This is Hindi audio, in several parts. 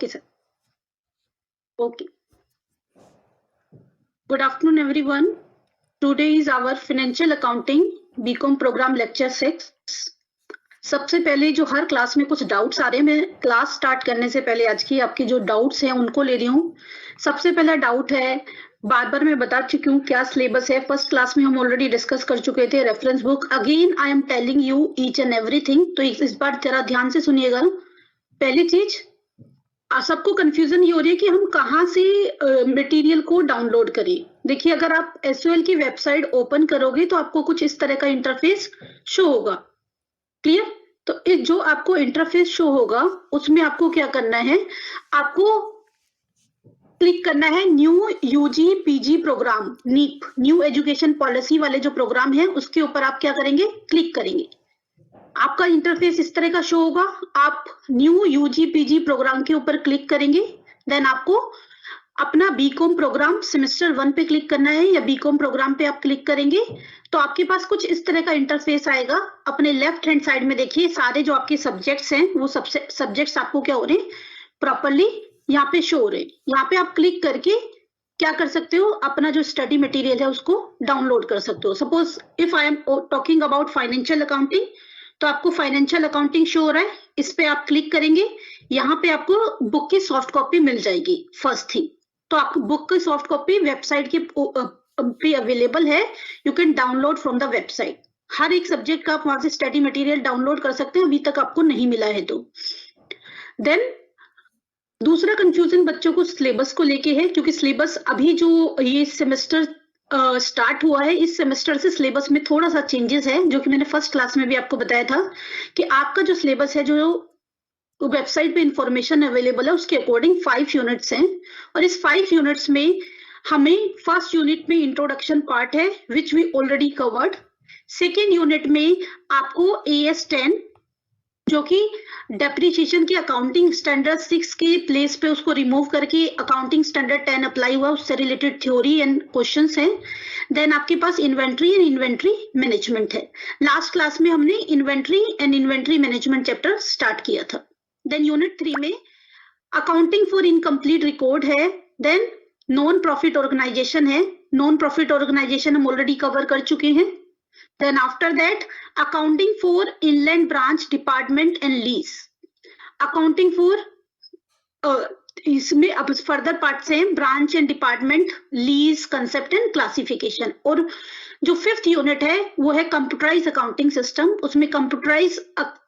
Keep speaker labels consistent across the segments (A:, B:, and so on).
A: Okay, sir. Okay. Good afternoon, everyone. Today is our Financial Accounting BCom Program Lecture 6. सबसे पहले जो हर क्लास में कुछ डाउट्स आ रहे हैं, मैं क्लास स्टार्ट करने से पहले आज की आपकी जो डाउट्स हैं उनको ले रही हूँ। सबसे पहला डाउट है, बार बार मैं बता चुकी हूँ क्या सिलेबस है। फर्स्ट क्लास में हम ऑलरेडी डिस्कस कर चुके थे reference book. Again I am telling you each and everything, तो इस बार जरा ध्यान से सुनिएगा। पहली चीज, सबको कंफ्यूजन ये हो रही है कि हम कहाँ से मटेरियल को डाउनलोड करें। देखिए, अगर आप एसओएल की वेबसाइट ओपन करोगे तो आपको कुछ इस तरह का इंटरफेस शो होगा। क्लियर? तो जो आपको इंटरफेस शो होगा उसमें आपको क्या करना है, आपको क्लिक करना है न्यू यूजी पीजी प्रोग्राम, नीप, न्यू एजुकेशन पॉलिसी वाले जो प्रोग्राम है उसके ऊपर आप क्या करेंगे, क्लिक करेंगे। आपका इंटरफेस इस तरह का शो होगा। आप न्यू यूजी पीजी प्रोग्राम के ऊपर क्लिक करेंगे, देन आपको अपना बीकॉम प्रोग्राम सेमेस्टर 1 पे क्लिक करना है या बीकॉम प्रोग्राम पे आप क्लिक करेंगे तो आपके पास कुछ इस तरह का इंटरफेस आएगा। अपने लेफ्ट हैंड साइड में देखिए, सारे जो आपके सब्जेक्ट्स हैं वो सबसे सब्जेक्ट्स आपको क्या हो रहे हैं, प्रॉपर्ली यहाँ पे शो हो रहे हैं। यहाँ पे आप क्लिक करके क्या कर सकते हो, अपना जो स्टडी मटेरियल है उसको डाउनलोड कर सकते हो। Suppose if I am talking about financial accounting, तो आपको फाइनेंशियल अकाउंटिंग शो हो रहा है, इस पे आप क्लिक करेंगे। यहाँ पे आपको बुक की सॉफ्ट कॉपी मिल जाएगी फर्स्ट थिंग। तो आपको बुक की सॉफ्ट कॉपी वेबसाइट के पे अवेलेबल है, you can download from the website. हर एक सब्जेक्ट का आप वहां से स्टडी मटेरियल डाउनलोड कर सकते हैं, अभी तक आपको नहीं मिला है तो। देन दूसरा कंफ्यूजन बच्चों को सिलेबस को लेके है, क्योंकि सिलेबस अभी जो ये सेमेस्टर स्टार्ट हुआ है, इस सेमेस्टर से सिलेबस में थोड़ा सा चेंजेस है, जो कि मैंने फर्स्ट क्लास में भी आपको बताया था कि आपका जो सिलेबस है, जो वेबसाइट पे इंफॉर्मेशन अवेलेबल है उसके अकॉर्डिंग 5 यूनिट्स हैं। और इस 5 यूनिट्स में हमें फर्स्ट यूनिट में इंट्रोडक्शन पार्ट है which we already covered. Second unit में आपको AS 10 जो कि डेप्रिसिएशन की अकाउंटिंग स्टैंडर्ड 6 के प्लेस पे उसको रिमूव करके अकाउंटिंग स्टैंडर्ड 10 अप्लाई हुआ, उससे रिलेटेड थ्योरी एंड क्वेश्चंस हैं। देन आपके पास इन्वेंट्री एंड इन्वेंट्री मैनेजमेंट है। लास्ट क्लास में हमने inventory and inventory management chapter start किया था। देन यूनिट 3 में अकाउंटिंग फॉर इनकम्प्लीट रिकॉर्ड है। देन नॉन प्रॉफिट ऑर्गेनाइजेशन है। नॉन प्रॉफिट ऑर्गेनाइजेशन हम ऑलरेडी कवर कर चुके हैं। Then after that, accounting for inland branch department and lease. Accounting for इसमें अब फर्दर पार्ट से branch and department, lease, concept and classification. और जो 5th यूनिट है वो है कंप्यूटराइज अकाउंटिंग सिस्टम। उसमें कंप्यूटराइज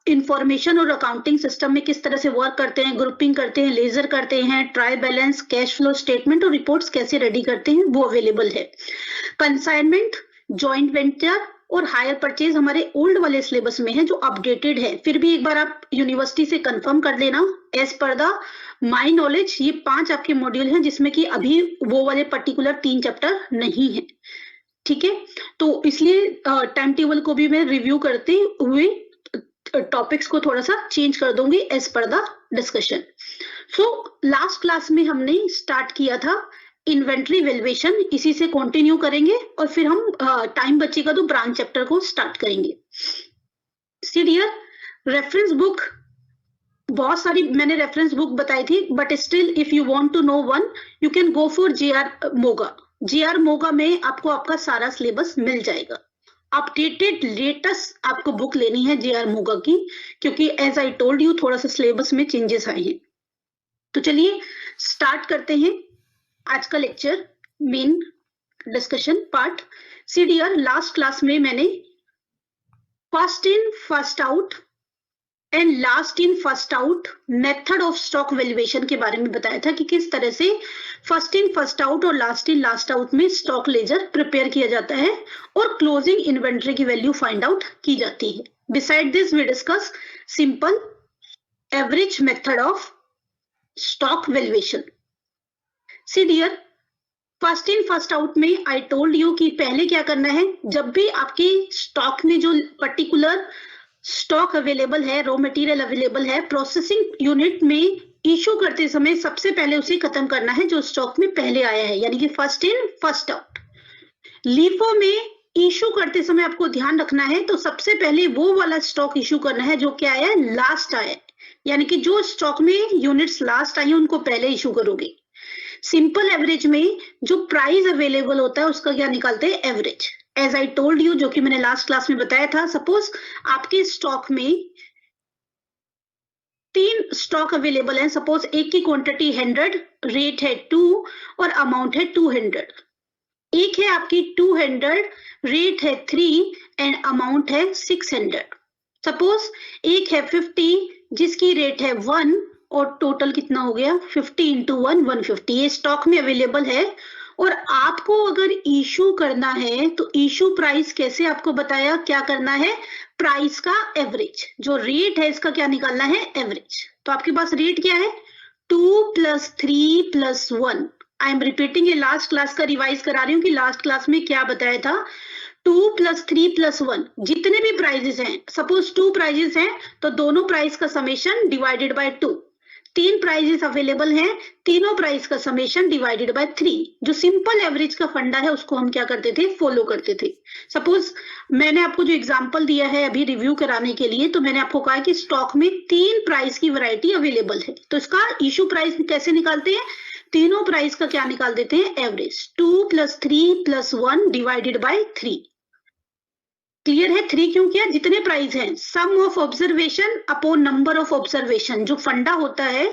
A: इंफॉर्मेशन और अकाउंटिंग सिस्टम में किस तरह से वर्क करते हैं, ग्रुपिंग करते हैं, लेजर करते हैं, try balance, cash flow statement और रिपोर्ट्स कैसे रेडी करते हैं वो अवेलेबल है। कंसाइनमेंट, जॉइंट वेंचर और हायर परचेज हमारे ओल्ड वाले सिलेबस में है जो अपडेटेड है। फिर भी एक बार आप यूनिवर्सिटी से कंफर्म कर लेना, as per the my knowledge ये 5 आपके मॉड्यूल हैं जिसमें कि अभी वो वाले पर्टिकुलर 3 चैप्टर नहीं है। ठीक है, तो इसलिए टाइम टेबल को भी मैं रिव्यू करते हुए टॉपिक्स को थोड़ा सा चेंज कर दूंगी as per the discussion. So last class में हमने स्टार्ट किया था इन्वेंट्री वैल्यूएशन, इसी से कंटिन्यू करेंगे और फिर हम टाइम बचेगा तो ब्रांच चैप्टर को स्टार्ट करेंगे। सी डियर, रेफरेंस बुक बहुत सारी मैंने रेफरेंस बुक बताई थी, but still if you want to know one you can go for JR Moga. JR Moga में आपको आपका सारा सिलेबस मिल जाएगा। अपडेटेड लेटेस्ट आपको बुक लेनी है JR मोगा की, क्योंकि एज आई टोल्ड यू थोड़ा सा सिलेबस में चेंजेस आए हैं। तो चलिए स्टार्ट करते हैं आज का lecture, main discussion part. See dear, last class में मैंने first in first out and last in first out method of stock valuation के बारे में बताया था कि किस तरह से फर्स्ट इन फर्स्ट आउट और लास्ट इन लास्ट आउट में स्टॉक लेजर प्रिपेयर किया जाता है और क्लोजिंग इन्वेंट्री की वैल्यू फाइंड आउट की जाती है। Beside this we discuss simple average method of stock valuation. See dear, first in first out में आई टोल्ड यू कि पहले क्या करना है, जब भी आपके स्टॉक में जो पर्टिकुलर स्टॉक अवेलेबल है, रॉ मटेरियल अवेलेबल है, प्रोसेसिंग यूनिट में इशू करते समय सबसे पहले उसे खत्म करना है जो स्टॉक में पहले आया है, यानी कि first in first out. LIFO में इशू करते समय आपको ध्यान रखना है तो सबसे पहले वो वाला स्टॉक इशू करना है जो क्या है, लास्ट आया है। यानी कि जो स्टॉक में यूनिट्स लास्ट आई है उनको पहले इशू करोगे। सिंपल एवरेज में जो प्राइस अवेलेबल होता है उसका क्या निकालते हैं, average. As I told you, जो कि मैंने लास्ट क्लास में बताया था, सपोज आपके स्टॉक में 3 स्टॉक अवेलेबल है, सपोज एक की क्वांटिटी 100, रेट है 2 और अमाउंट है 200। एक है आपकी 200, रेट है 3 एंड अमाउंट है 600। सपोज एक है 50 जिसकी रेट है 1 और टोटल कितना हो गया, 50 इंटू 1 150। ये स्टॉक में अवेलेबल है और आपको अगर इशू करना है तो इशू प्राइस कैसे आपको बताया, क्या करना है, प्राइस का एवरेज। जो रेट है इसका क्या निकालना है, एवरेज। तो आपके पास रेट क्या है, 2 + 3 + 1। आई एम रिपीटिंग, ये लास्ट क्लास का रिवाइज करा रही हूँ कि लास्ट क्लास में क्या बताया था। 2 + 3 + 1, जितने भी प्राइजेस हैं, सपोज 2 प्राइजेस हैं तो दोनों प्राइस का summation divided by 2। 3 prices available हैं, तीनों प्राइस का समेशन डिवाइडेड बाय 3। जो सिंपल एवरेज का फंडा है उसको हम क्या करते थे, फॉलो करते थे। सपोज मैंने आपको जो एग्जांपल दिया है अभी रिव्यू कराने के लिए, तो मैंने आपको कहा कि स्टॉक में 3 प्राइस की वैरायटी अवेलेबल है, तो इसका इशू प्राइस कैसे निकालते हैं, तीनों प्राइस का क्या निकाल देते हैं, एवरेज। 2 + 3 + 1 divided by 3। क्लियर है, 3 क्यों किया, जितने प्राइस हैं, sum of observation upon number of observation. जो फंडा होता है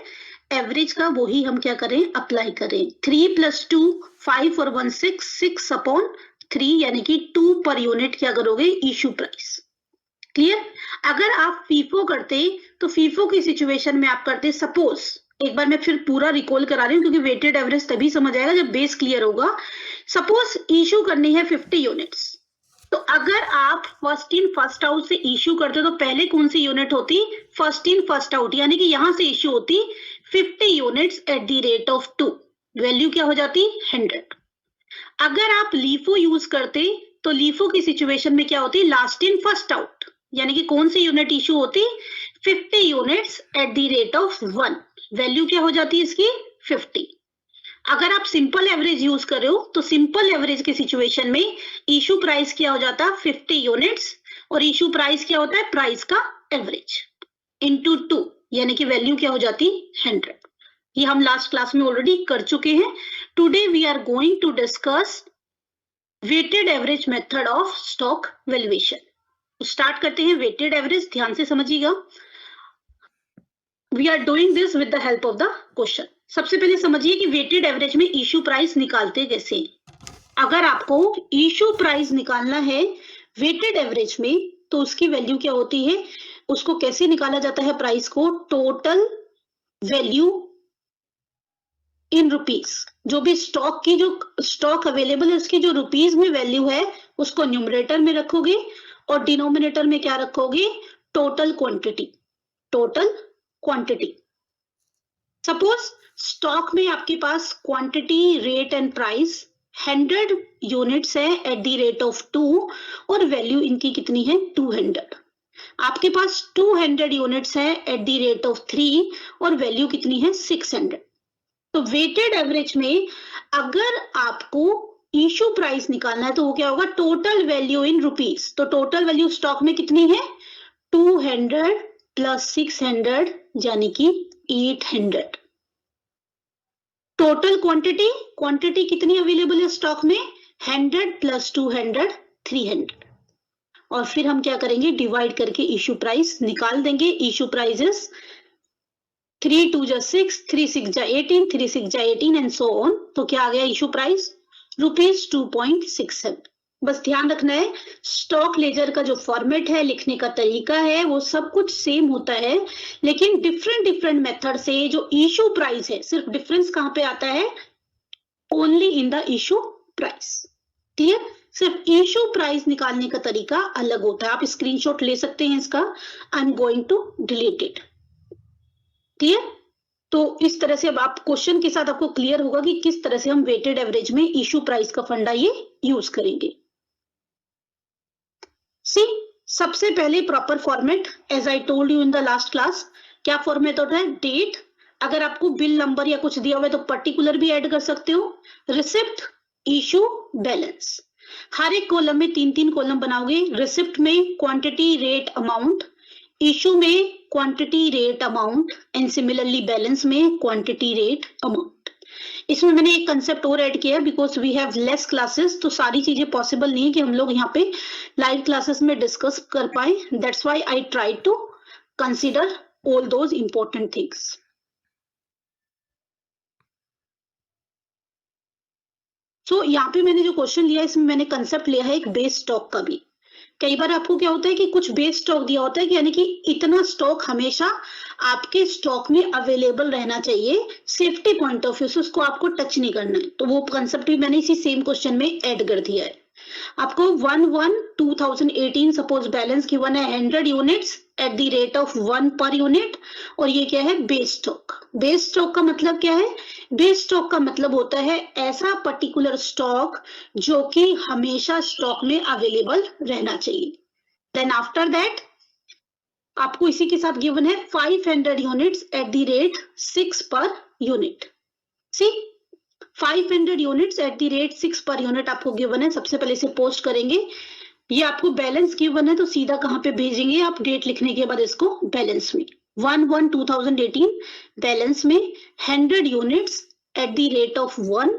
A: एवरेज का वही हम क्या करें, अप्लाई करें। 3 + 2 5 और 1 6, 6/3 यानी कि 2 पर यूनिट क्या करोगे, इशू प्राइस। क्लियर। अगर आप फीफो करते तो फीफो की सिचुएशन में आप करते, सपोज एक बार मैं फिर पूरा रिकॉल करा रही हूँ क्योंकि वेटेड एवरेज तभी समझ आएगा जब बेस क्लियर होगा। सपोज इशू करनी है 50 यूनिट्स, तो अगर आप फर्स्ट इन फर्स्ट आउट से इशू करते तो पहले कौन सी यूनिट होती, फर्स्ट इन फर्स्ट आउट, यानी कि यहां से इशू होती 50 units at the rate of 2, value क्या हो जाती, 100। अगर आप लीफो यूज करते तो लीफो की सिचुएशन में क्या होती, लास्ट इन फर्स्ट आउट, यानी कि कौन सी यूनिट इशू होती, 50 units at the rate of 1, value क्या हो जाती है इसकी, 50। अगर आप सिंपल एवरेज यूज कर रहे हो तो सिंपल एवरेज की सिचुएशन में इशू प्राइस क्या हो जाता है, 50 यूनिट्स, और इशू प्राइस क्या होता है, प्राइस का एवरेज इंटू 2, यानी कि वैल्यू क्या हो जाती, 100। ये हम लास्ट क्लास में ऑलरेडी कर चुके हैं। Today we are going to discuss weighted average method of stock valuation. Start करते हैं वेटेड एवरेज, ध्यान से समझिएगा। We are doing this with the help of the question. सबसे पहले समझिए कि वेटेड एवरेज में इशू प्राइस निकालते कैसे। अगर आपको इशू प्राइस निकालना है वेटेड एवरेज में तो उसकी वैल्यू क्या होती है, उसको कैसे निकाला जाता है, प्राइस को टोटल वैल्यू इन रुपीस। जो भी स्टॉक की, जो स्टॉक अवेलेबल है उसकी जो रुपीस में वैल्यू है उसको न्यूमरेटर में रखोगे और डिनोमिनेटर में क्या रखोगे, total quantity, total quantity. Suppose stock में आपके पास quantity, rate and price 100 units है एट द रेट ऑफ 2 और वैल्यू इनकी कितनी है, 200। आपके पास 200 यूनिट्स है एट द रेट ऑफ 3 और वैल्यू कितनी है, 600। तो वेटेड एवरेज में अगर आपको इशू प्राइस निकालना है तो वो क्या होगा, टोटल वैल्यू इन रुपीस। तो टोटल वैल्यू स्टॉक में कितनी है, 200 + 600 यानी कि 800। टोटल क्वांटिटी, क्वांटिटी कितनी अवेलेबल है स्टॉक में, 100 + 200 300। और फिर हम क्या करेंगे, डिवाइड करके इशू प्राइस निकाल देंगे। Issue price is 3 2 = 6, 3 6 = 18, 3 6 = 18 and so on. तो क्या आ गया इशू प्राइस, ₹2.67। बस ध्यान रखना है स्टॉक लेजर का जो फॉर्मेट है, लिखने का तरीका है, वो सब कुछ सेम होता है, लेकिन डिफरेंट मेथड से जो इशू प्राइस है, सिर्फ डिफरेंस कहां पे आता है, only in the issue price. Clear, सिर्फ इशू प्राइस निकालने का तरीका अलग होता है। आप स्क्रीनशॉट ले सकते हैं इसका, I am going to delete it. Clear, तो इस तरह से अब आप क्वेश्चन के साथ आपको क्लियर होगा कि किस तरह से हम वेटेड एवरेज में इशू प्राइस का फंडा ये यूज करेंगे। सी, सबसे पहले proper format, as I told you in the last class, क्या फॉर्मेट होता है, डेट। अगर आपको बिल नंबर या कुछ दिया हुआ है तो पर्टिकुलर भी ऐड कर सकते हो। Receipt, issue, balance. हर एक कॉलम में 3 3 कॉलम बनाओगे। रिसिप्ट में क्वांटिटी, रेट, अमाउंट, इशू में quantity rate amount and similarly balance में क्वांटिटी रेट अमाउंट। इसमें मैंने एक कंसेप्ट और ऐड किया है because we have less classes, तो सारी चीजें पॉसिबल नहीं है कि हम लोग यहाँ पे लाइव क्लासेस में डिस्कस कर पाए। That's why I try to consider all those important things. तो यहाँ पे मैंने जो क्वेश्चन लिया इसमें मैंने कंसेप्ट लिया है एक बेस स्टॉक का भी। कई बार आपको क्या होता है कि कुछ बेस स्टॉक दिया होता है कि यानी कि इतना स्टॉक हमेशा आपके स्टॉक में अवेलेबल रहना चाहिए, सेफ्टी पॉइंट ऑफ व्यू से उसको आपको टच नहीं करना है। तो वो कंसेप्ट भी मैंने इसी सेम क्वेश्चन में ऐड कर दिया है। आपको 1/1/2018 सपोज बैलेंस गिवन है 100 units at the rate of 1 per unit, और ये क्या है बेस स्टॉक। बेस स्टॉक का मतलब क्या है? बेस स्टॉक का मतलब होता है ऐसा पर्टिकुलर स्टॉक जो कि हमेशा स्टॉक में अवेलेबल रहना चाहिए। देन आफ्टर दैट आपको इसी के साथ गिवन है 500 units at the rate 6 per unit. See 500 units at the rate 6 per unit आपको गिवन है। सबसे पहले इसे पोस्ट करेंगे। ये आपको बैलेंस गिवन है तो सीधा कहां पे भेजेंगे आप? डेट लिखने के बाद इसको बैलेंस में 1/1/2018 बैलेंस में 100 units at the rate of 1,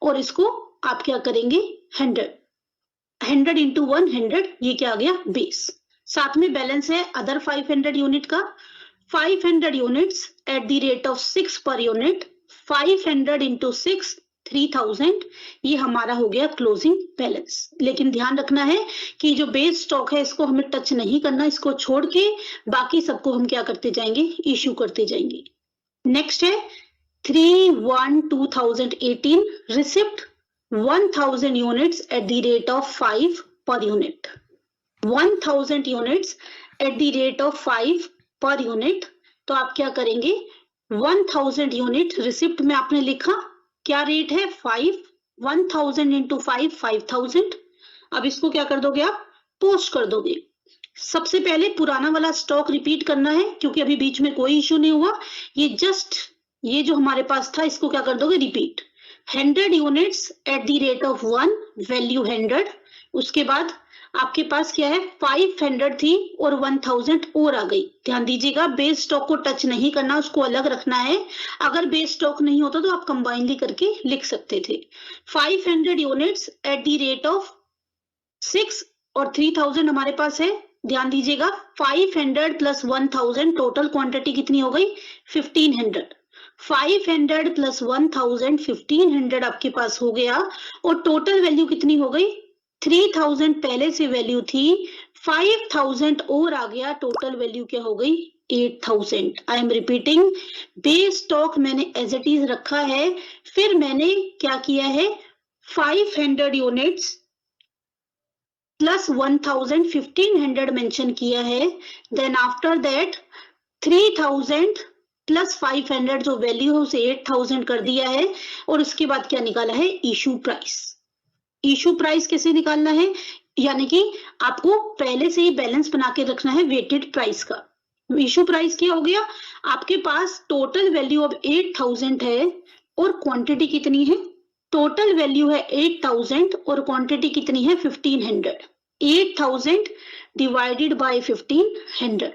A: और इसको आप क्या करेंगे 100 इंटू 100, ये क्या आ गया बेस। साथ में बैलेंस है अदर 500 यूनिट का 500 units at the rate of 6 per unit, 500 into 6 3000, ये हमारा हो गया क्लोजिंग बैलेंस। लेकिन ध्यान रखना है कि जो बेस स्टॉक है इसको हमें टच नहीं करना, इसको छोड़ के बाकी सबको हम क्या करते जाएंगे? इश्यू करते जाएंगे। नेक्स्ट है 3/1/2018 receipt 1000 units at the rate of 5 per unit. 1000 units at the rate of 5 per unit. तो आप क्या करेंगे 1000 यूनिट रिसिप्ट में आपने लिखा क्या रेट है 5, 1000 इंटू 5 5000। अब इसको क्या कर दोगे आप? पोस्ट कर दोगे। सबसे पहले पुराना वाला स्टॉक रिपीट करना है क्योंकि अभी बीच में कोई इश्यू नहीं हुआ। ये जस्ट ये जो हमारे पास था इसको क्या कर दोगे repeat. 100 units at the rate of 1 value 100। उसके बाद आपके पास क्या है 500 थी और 1000 और आ गई। ध्यान दीजिएगा बेस स्टॉक को टच नहीं करना, उसको अलग रखना है। अगर बेस स्टॉक नहीं होता तो आप कंबाइनली करके लिख सकते थे। 500 units at the rate of 6 और 3000 हमारे पास है। ध्यान दीजिएगा 500 प्लस 1000 टोटल क्वांटिटी कितनी हो गई 1500। 500 प्लस 1000 1500 आपके पास हो गया, और टोटल वैल्यू कितनी हो गई 3000 पहले से वैल्यू थी, 5000 और आ गया, टोटल वैल्यू क्या हो गई 8000। आई एम रिपीटिंग, बेस स्टॉक मैंने एज इट इज रखा है, फिर मैंने क्या किया है 500 यूनिट्स प्लस 1000 1500 मेंशन किया है। देन आफ्टर दैट 3000 प्लस 500 जो वैल्यू है उसे 8000 कर दिया है, और उसके बाद क्या निकाला है इशू प्राइस। इशू प्राइस कैसे निकालना है? यानी कि आपको पहले से ही बैलेंस बना के रखना है वेटेड प्राइस का। इशू प्राइस क्या हो गया? आपके पास टोटल वैल्यू अब 8000 है और क्वांटिटी कितनी है? टोटल वैल्यू है 8000 और क्वांटिटी कितनी है 1500। 8000 डिवाइडेड बाय 1500,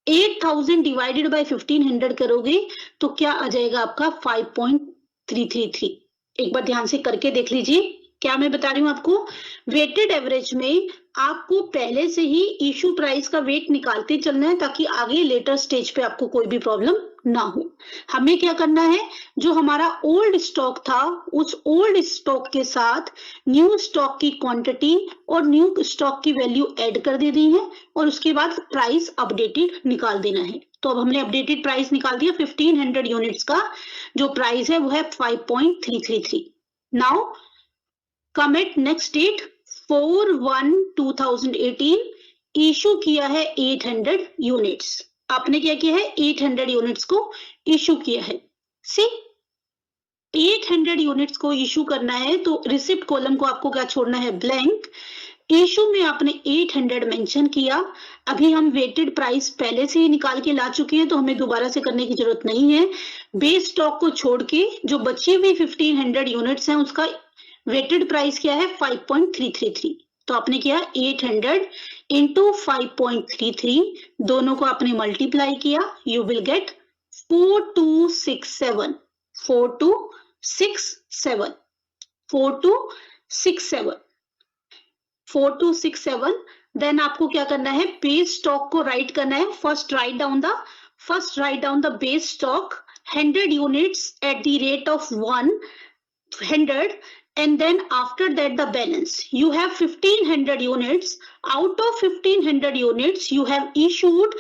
A: 8000 डिवाइडेड बाय 1500 करोगे तो क्या आ जाएगा आपका 5.333। एक बार ध्यान से करके देख लीजिए क्या मैं बता रही हूं आपको। वेटेड एवरेज में आपको पहले से ही इशू प्राइस का वेट निकालते चलना है ताकि आगे लेटर स्टेज पे आपको कोई भी प्रॉब्लम ना हो। हमें क्या करना है, जो हमारा ओल्ड स्टॉक था उस ओल्ड स्टॉक के साथ न्यू स्टॉक की क्वांटिटी और न्यू स्टॉक की वैल्यू ऐड कर दे दी है, और उसके बाद प्राइस अपडेटेड निकाल देना है। तो अब हमने अपडेटेड प्राइस निकाल दिया 1500 यूनिट्स का जो प्राइस है वो है 5.333। Now come at next date 4/1/2018 issue किया है 800 यूनिट्स। आपने क्या किया है 800 यूनिट्स को इशू किया है। सी 800 यूनिट्स को इशू करना है तो रिसिप्ट कॉलम को आपको क्या छोड़ना है ब्लैंक। इशू में आपने 800 मेंशन किया। अभी हम वेटेड प्राइस पहले से ही निकाल के ला चुके हैं तो हमें दोबारा से करने की जरूरत नहीं है। बेस स्टॉक को छोड़ के जो बची हुई 1500 यूनिट्स हैं उसका वेटेड प्राइस क्या है 5.333। तो आपने किया 800 इंटू 5.33, दोनों को आपने मल्टीप्लाई किया, यू विल गेट 4267, 4267, 4267, 4267। देन आपको क्या करना है, बेस स्टॉक को राइट करना है। First write down the base stock 100 units at the rate of 100, and then after that the balance. You have 1500 units. Out of 1500 units, you have issued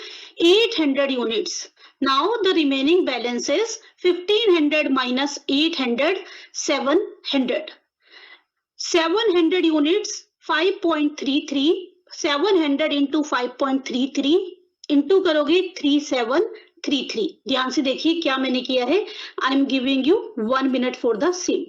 A: 800 units. Now the remaining balance is 1500 minus 800, 700. 700 units, 5.33, 700 into 5.33 into करोगे 3733। ध्यान से देखिए क्या मैंने किया है। I am giving you 1 minute for the same.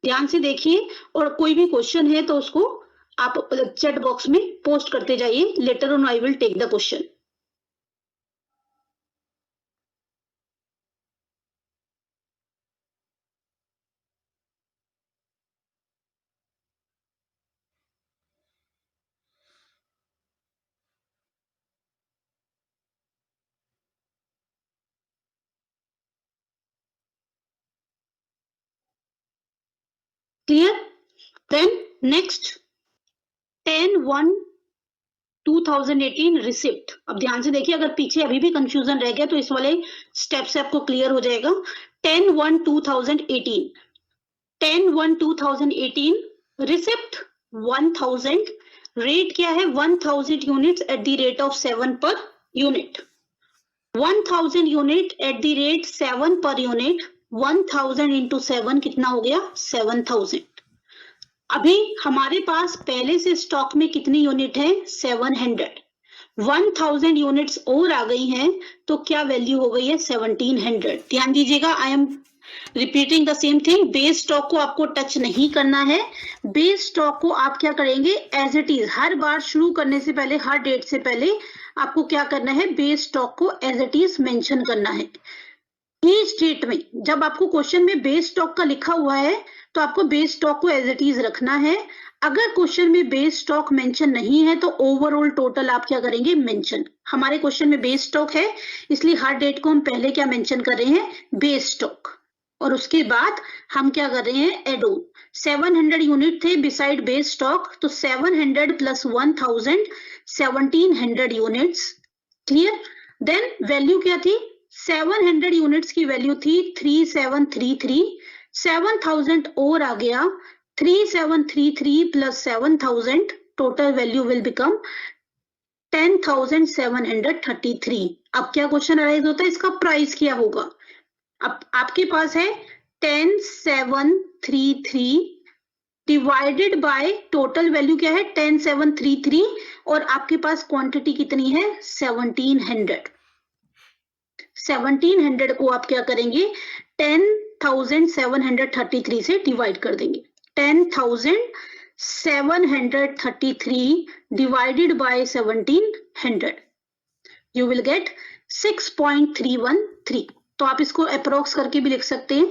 A: ध्यान से देखिए, और कोई भी क्वेश्चन है तो उसको आप चैट बॉक्स में पोस्ट करते जाइए। Later on I will take the question. Clear? Then next 10/1/2018 receipt. अब ध्यान से देखिए, अगर पीछे अभी भी कंफ्यूजन रह गया तो इस वाले स्टेप से आपको क्लियर हो जाएगा। 10/1/2018, 10/1/2018 रिसिप्ट 1000, रेट क्या है 1000 units at the rate of 7 per unit. 1000 unit eight the rate 7 per unit, 1000 into 7 कितना हो गया 7000। अभी हमारे पास पहले से स्टॉक में कितनी यूनिट है 700। 1000 यूनिट्स और आ गई हैं तो क्या वैल्यू हो गई है 1700। ध्यान दीजिएगा, आई am repeating the same thing. Base stock को आपको टच नहीं करना है। बेस स्टॉक को आप क्या करेंगे, एज इट इज, हर बार शुरू करने से पहले, हर डेट से पहले आपको क्या करना है, बेस स्टॉक को एज इट इज मेंशन करना है। ईच डेट में जब आपको क्वेश्चन में बेस स्टॉक का लिखा हुआ है तो आपको बेस स्टॉक को एज इट इज रखना है। अगर क्वेश्चन में बेस स्टॉक मेंशन नहीं है तो ओवरऑल टोटल आप क्या करेंगे मेंशन। हमारे क्वेश्चन में बेस स्टॉक है, इसलिए हर डेट को हम पहले क्या मेंशन कर रहे हैं, बेस स्टॉक, और उसके बाद हम क्या कर रहे हैं, एड ऑन। 700 यूनिट थे बिसाइड बेस स्टॉक, तो 700 plus 1000, 1700 units. Clear? Then value क्या थी, 700 यूनिट्स की वैल्यू थी 3733, 7000 और आ गया, 3733 plus 7000, total value will become 10,733। अब क्या क्वेश्चन अराइज होता है, इसका प्राइस क्या होगा। अब आपके पास है 10,733 डिवाइडेड बाय टोटल वैल्यू क्या है 10,733, और आपके पास क्वांटिटी कितनी है 1700। 1700 को आप क्या करेंगे 10,733 से डिवाइड कर देंगे। 10,733 divided by 1700, you will get 6.313। तो आप इसको अप्रोक्स करके भी लिख सकते हैं।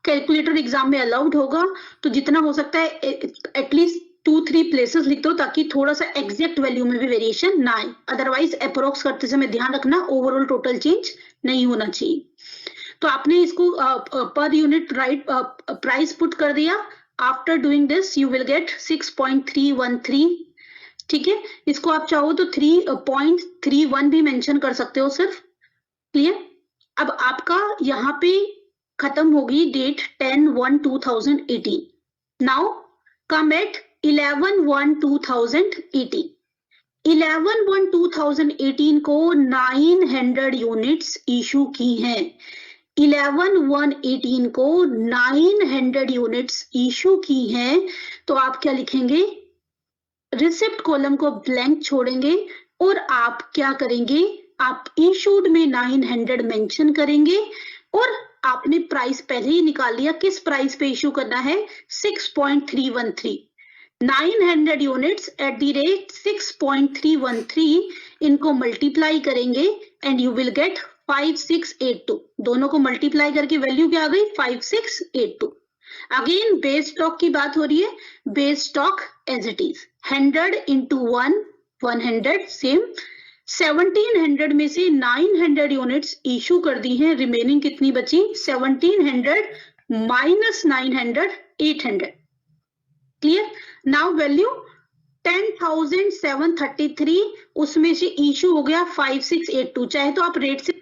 A: कैलकुलेटर एग्जाम में अलाउड होगा तो जितना हो सकता है एटलीस्ट 2-3 प्लेसेस लिख दो ताकि थोड़ा सा एग्जैक्ट वैल्यू में भी वेरिएशन ना आए। अदरवाइज अप्रोक्स करते समय ध्यान रखना ओवरऑल टोटल चेंज नहीं होना चाहिए। तो आपने इसको per unit right price put कर दिया। After doing this you will get 6.313। ठीक है, इसको आप चाहो तो 3.31 भी मेंशन कर सकते हो सिर्फ। क्लियर? अब आपका यहाँ पे खत्म होगी डेट 10/1/2018। Now come eight 11/1/2018। 11/1/2018 को 900 यूनिट्स इशू की हैं। 11/1/18 को 900 यूनिट्स इशू की हैं, तो आप क्या लिखेंगे, रिसिप्ट कॉलम को ब्लैंक छोड़ेंगे और आप क्या करेंगे, आप इशूड में 900 मेंशन करेंगे, और आपने प्राइस पहले ही निकाल लिया, किस प्राइस पे इशू करना है 6.313। 900 यूनिट्स एट द रेट 6.313, इनको मल्टीप्लाई करेंगे एंड यू विल गेट 5682। दोनों को मल्टीप्लाई करके वैल्यू क्या आ गई 5682। अगेन बेस स्टॉक की बात हो रही है, base stock as it is 100 into 100 same. 1700 में से 900 यूनिट्स इशू कर दी हैं, रिमेनिंग कितनी बची 1700 माइनस 900 800। क्लियर? नाउ वैल्यू 10,733 उसमें से इशू हो गया 5682। चाहे तो आप रेट से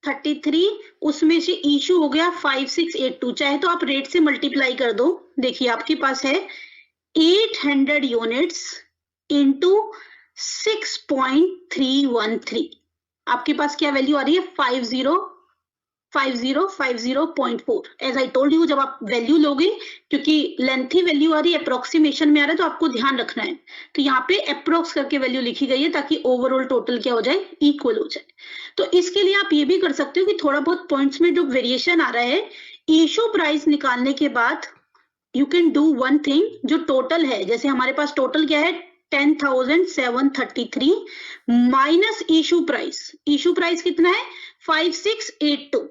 A: 33 उसमें से इशू हो गया 5682। चाहे तो आप रेट से मल्टीप्लाई कर दो। देखिए आपके पास है 800 यूनिट्स इंटू 6.313। आपके पास क्या वैल्यू आ रही है 5050.4। एज आई टोल्ड यू, जब आप वैल्यू लोगे, क्योंकि लेंथी वैल्यू आ रही है, अप्रोक्सीमेशन में आ रहा है, तो आपको ध्यान रखना है। तो यहाँ पे अप्रोक्स करके वैल्यू लिखी गई है ताकि ओवरऑल टोटल क्या हो जाए, इक्वल हो जाए। तो इसके लिए आप ये भी कर सकते हो कि थोड़ा बहुत पॉइंट्स में जो वेरिएशन आ रहा है, इशू प्राइस निकालने के बाद you can do one thing, जो टोटल है, जैसे हमारे पास टोटल क्या है 10,733 minus issue price. Issue price कितना है 5682।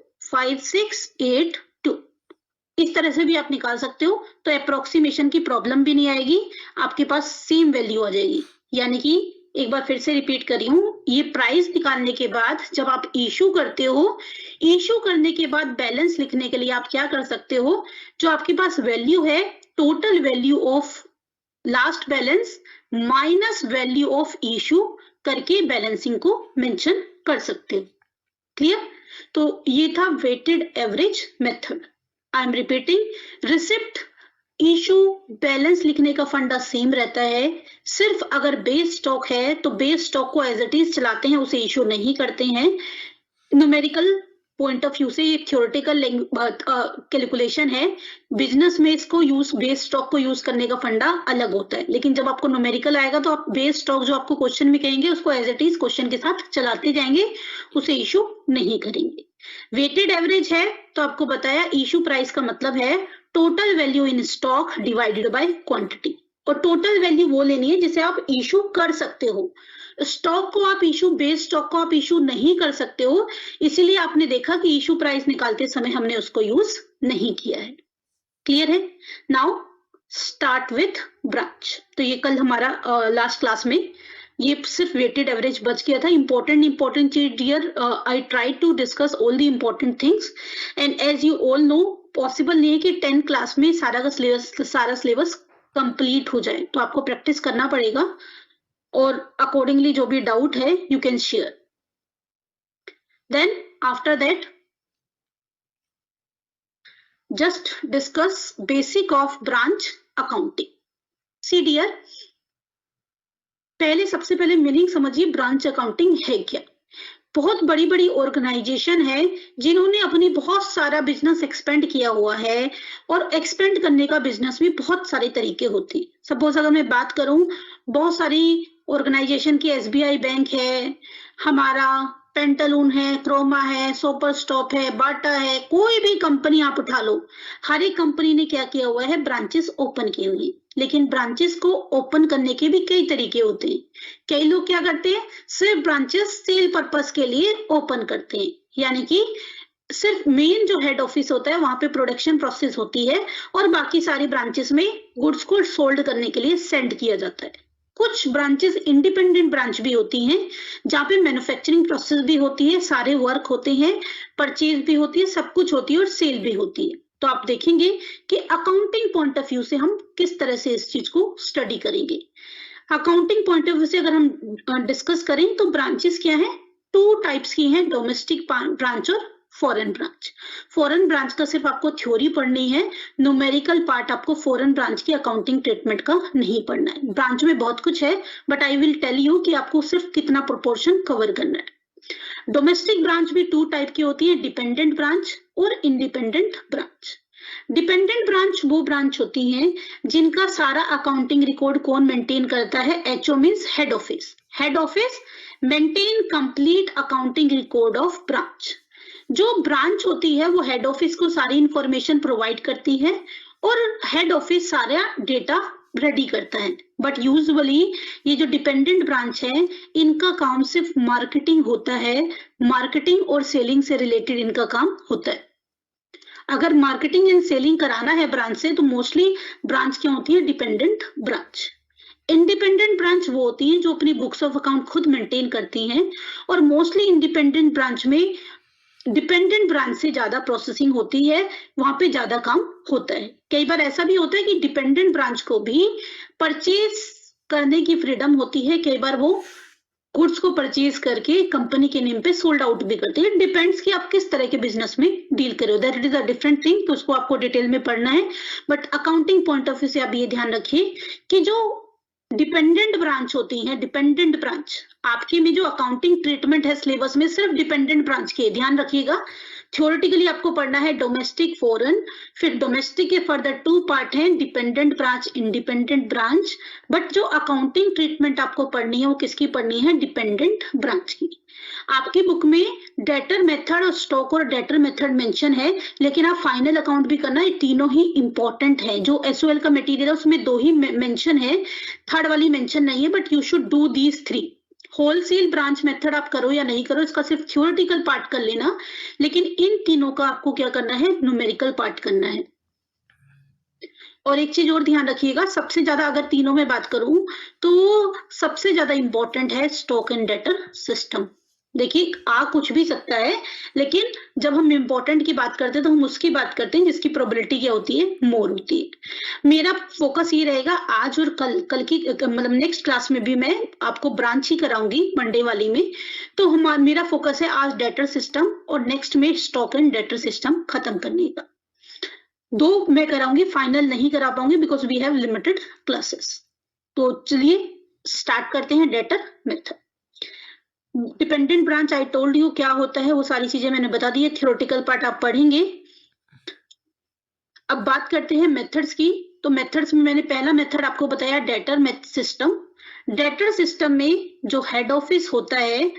A: इस तरह से भी आप निकाल सकते हो, तो अप्रोक्सीमेशन की प्रॉब्लम भी नहीं आएगी, आपके पास सेम वैल्यू आ जाएगी। यानी कि एक बार फिर से रिपीट कर रही हूं, ये प्राइस निकालने के बाद जब आप इशू करते हो, इशू करने के बाद बैलेंस लिखने के लिए आप क्या कर सकते हो, जो आपके पास वैल्यू है, total value of last balance minus value of issue करके बैलेंसिंग को मेंशन कर सकते हो। क्लियर? तो ये था weighted average method. I am repeating, receipt, issue, balance लिखने का फंडा सेम रहता है। सिर्फ अगर बेस स्टॉक है तो बेस स्टॉक को एज इट इज चलाते हैं, उसे इशू नहीं करते हैं। न्यूमेरिकल पॉइंट ऑफ व्यू से ये थ्योरेटिकल कैलकुलेशन है, बिजनेस में इसको बेस स्टॉक को यूज करने का फंडा अलग होता है। लेकिन जब आपको न्यूमेरिकल आएगा तो आप बेस स्टॉक जो आपको क्वेश्चन में कहेंगे उसको एज इट इज क्वेश्चन के साथ चलाते जाएंगे, उसे इशू नहीं करेंगे। वेटेड एवरेज है तो आपको बताया इशू प्राइस का मतलब है total value in stock divided by quantity, और टोटल वैल्यू वो लेनी है जिसे आप इशू कर सकते हो। स्टॉक को आप इशू, बेस स्टॉक को आप इशू नहीं कर सकते हो, इसीलिए आपने देखा कि इशू प्राइस निकालते समय हमने उसको यूज नहीं किया है। क्लियर है? Now start with branch. तो ये कल हमारा लास्ट क्लास में ये सिर्फ वेटेड एवरेज बच गया था। इंपॉर्टेंट चीज dear, I try to discuss all the important things, and as you all know possible नहीं है कि 10 क्लास में सारा सिलेबस कंप्लीट हो जाए, तो आपको प्रैक्टिस करना पड़ेगा, और अकॉर्डिंगली जो भी डाउट है you can share. Then after that just discuss basic of branch accounting. See dear, पहले सबसे पहले मीनिंग समझिए, ब्रांच अकाउंटिंग है क्या। बहुत बड़ी बड़ी ऑर्गेनाइजेशन है जिन्होंने अपनी बहुत सारा बिजनेस एक्सपेंड किया हुआ है, और एक्सपेंड करने का बिजनेस भी बहुत सारे तरीके होते हैं। सपोज अगर मैं बात करूं, बहुत सारी ऑर्गेनाइजेशन की एसबीआई बैंक है, हमारा पेंटालून है, क्रोमा है, सुपर स्टॉप है, बाटा है, कोई भी कंपनी आप उठा लो, हर एक कंपनी ने क्या किया हुआ है, ब्रांचेस ओपन किए हुए हैं। लेकिन ब्रांचेस को ओपन करने के भी कई तरीके होते हैं। कई लोग क्या करते हैं, सिर्फ ब्रांचेस सेल पर्पस के लिए ओपन करते हैं, यानी कि सिर्फ मेन जो हेड ऑफिस होता है वहां पे प्रोडक्शन प्रोसेस होती है, और बाकी सारी ब्रांचेस में गुड्स को सोल्ड करने के लिए सेंड किया जाता है। कुछ ब्रांचेस इंडिपेंडेंट ब्रांच भी होती हैं, जहाँ पे मैन्युफैक्चरिंग प्रोसेस भी होती है, सारे वर्क होते हैं, परचेज भी होती है, सब कुछ होती है, और सेल भी होती है। तो आप देखेंगे कि अकाउंटिंग पॉइंट ऑफ व्यू से हम किस तरह से इस चीज को स्टडी करेंगे। अकाउंटिंग पॉइंट ऑफ व्यू से अगर हम डिस्कस करें तो ब्रांचेस क्या है, 2 टाइप्स की हैं, डोमेस्टिक ब्रांच और फॉरेन ब्रांच। फॉरेन ब्रांच का सिर्फ आपको थ्योरी पढ़नी है, न्यूमेरिकल पार्ट आपको फॉरेन ब्रांच की अकाउंटिंग ट्रीटमेंट का नहीं पढ़ना है। ब्रांच में बहुत कुछ है but I will tell you कि आपको सिर्फ कितना प्रोपोर्शन कवर करना है। डोमेस्टिक ब्रांच भी 2 टाइप की होती है, डिपेंडेंट ब्रांच और इंडिपेंडेंट ब्रांच। डिपेंडेंट ब्रांच वो ब्रांच होती हैं जिनका सारा अकाउंटिंग रिकॉर्ड कौन मेंटेन करता है, HO means head office. Head office maintain complete accounting record of branch. जो ब्रांच होती है वो हेड ऑफिस को सारी इंफॉर्मेशन प्रोवाइड करती है और हेड ऑफिस सारा डेटा रेडी करता है। बट यूजुअली ये जो डिपेंडेंट ब्रांच है इनका काम सिर्फ मार्केटिंग होता है, मार्केटिंग और सेलिंग से रिलेटेड इनका काम होता है। अगर मार्केटिंग एंड सेलिंग कराना है ब्रांच से तो मोस्टली ब्रांच क्या होती है, डिपेंडेंट ब्रांच। इंडिपेंडेंट ब्रांच वो होती है जो अपनी बुक्स ऑफ अकाउंट खुद मेंटेन करती हैं और मोस्टली इंडिपेंडेंट ब्रांच में डिपेंडेंट ब्रांच से ज्यादा प्रोसेसिंग होती है, वहां पे ज्यादा काम होता है। कई बार ऐसा भी होता है कि डिपेंडेंट ब्रांच को भी परचेज करने की फ्रीडम होती है, कई बार वो गुड्स को परचेज करके कंपनी के नेम पे सोल्ड आउट भी करते हैं। डिपेंड्स कि आप किस तरह के बिजनेस में डील करो, that is a different thing, तो उसको आपको डिटेल में पढ़ना है। But accounting point of view से आप ये ध्यान रखिए कि जो डिपेंडेंट ब्रांच होती है, डिपेंडेंट ब्रांच आपके में जो अकाउंटिंग ट्रीटमेंट है सिलेबस में सिर्फ डिपेंडेंट ब्रांच के, ध्यान रखिएगा। थ्योरेटिकली आपको पढ़ना है डोमेस्टिक, फॉरेन, फिर डोमेस्टिक के फर्दर 2 पार्ट हैं, dependent branch, independent branch. But जो अकाउंटिंग ट्रीटमेंट आपको पढ़नी है वो किसकी पढ़नी है, डिपेंडेंट ब्रांच की। आपकी बुक में डेटर मेथड और स्टॉक और डेटर मेथड मेंशन है, लेकिन आप फाइनल अकाउंट भी करना है, तीनों ही इंपॉर्टेंट है। जो एसओएल का मटेरियल है उसमें 2 ही मेंशन है, थर्ड वाली मेंशन नहीं है, but you should do these 3। Wholesale branch method आप करो या नहीं करो, इसका सिर्फ थ्योरेटिकल पार्ट कर लेना, लेकिन इन तीनों का आपको क्या करना है, न्यूमेरिकल पार्ट करना है। और एक चीज और ध्यान रखिएगा, सबसे ज्यादा अगर तीनों में बात करूं तो सबसे ज्यादा इंपॉर्टेंट है स्टॉक एंड डेटर सिस्टम। देखिए आ कुछ भी सकता है, लेकिन जब हम इंपॉर्टेंट की बात करते हैं तो हम उसकी बात करते हैं जिसकी प्रोबेबिलिटी क्या होती है, मोर होती है। मेरा फोकस ये रहेगा आज और कल की मतलब नेक्स्ट क्लास में भी मैं आपको ब्रांच ही कराऊंगी मंडे वाली में, तो मेरा फोकस है आज डेटर सिस्टम और नेक्स्ट में स्टॉक एंड डेटर सिस्टम खत्म करने का। 2 मैं कराऊंगी, फाइनल नहीं करा पाऊंगी because we have limited classes. तो चलिए स्टार्ट करते हैं debtor method. Dependent branch I told you क्या होता है, वो सारी चीजें मैंने बता दी है, थ्योरेटिकल पार्ट आप पढ़ेंगे। अब बात करते हैं मेथड्स की। तो मेथड्स में मैंने पहला मेथड आपको बताया डेटर सिस्टम। डेटर सिस्टम में जो हेड ऑफिस होता है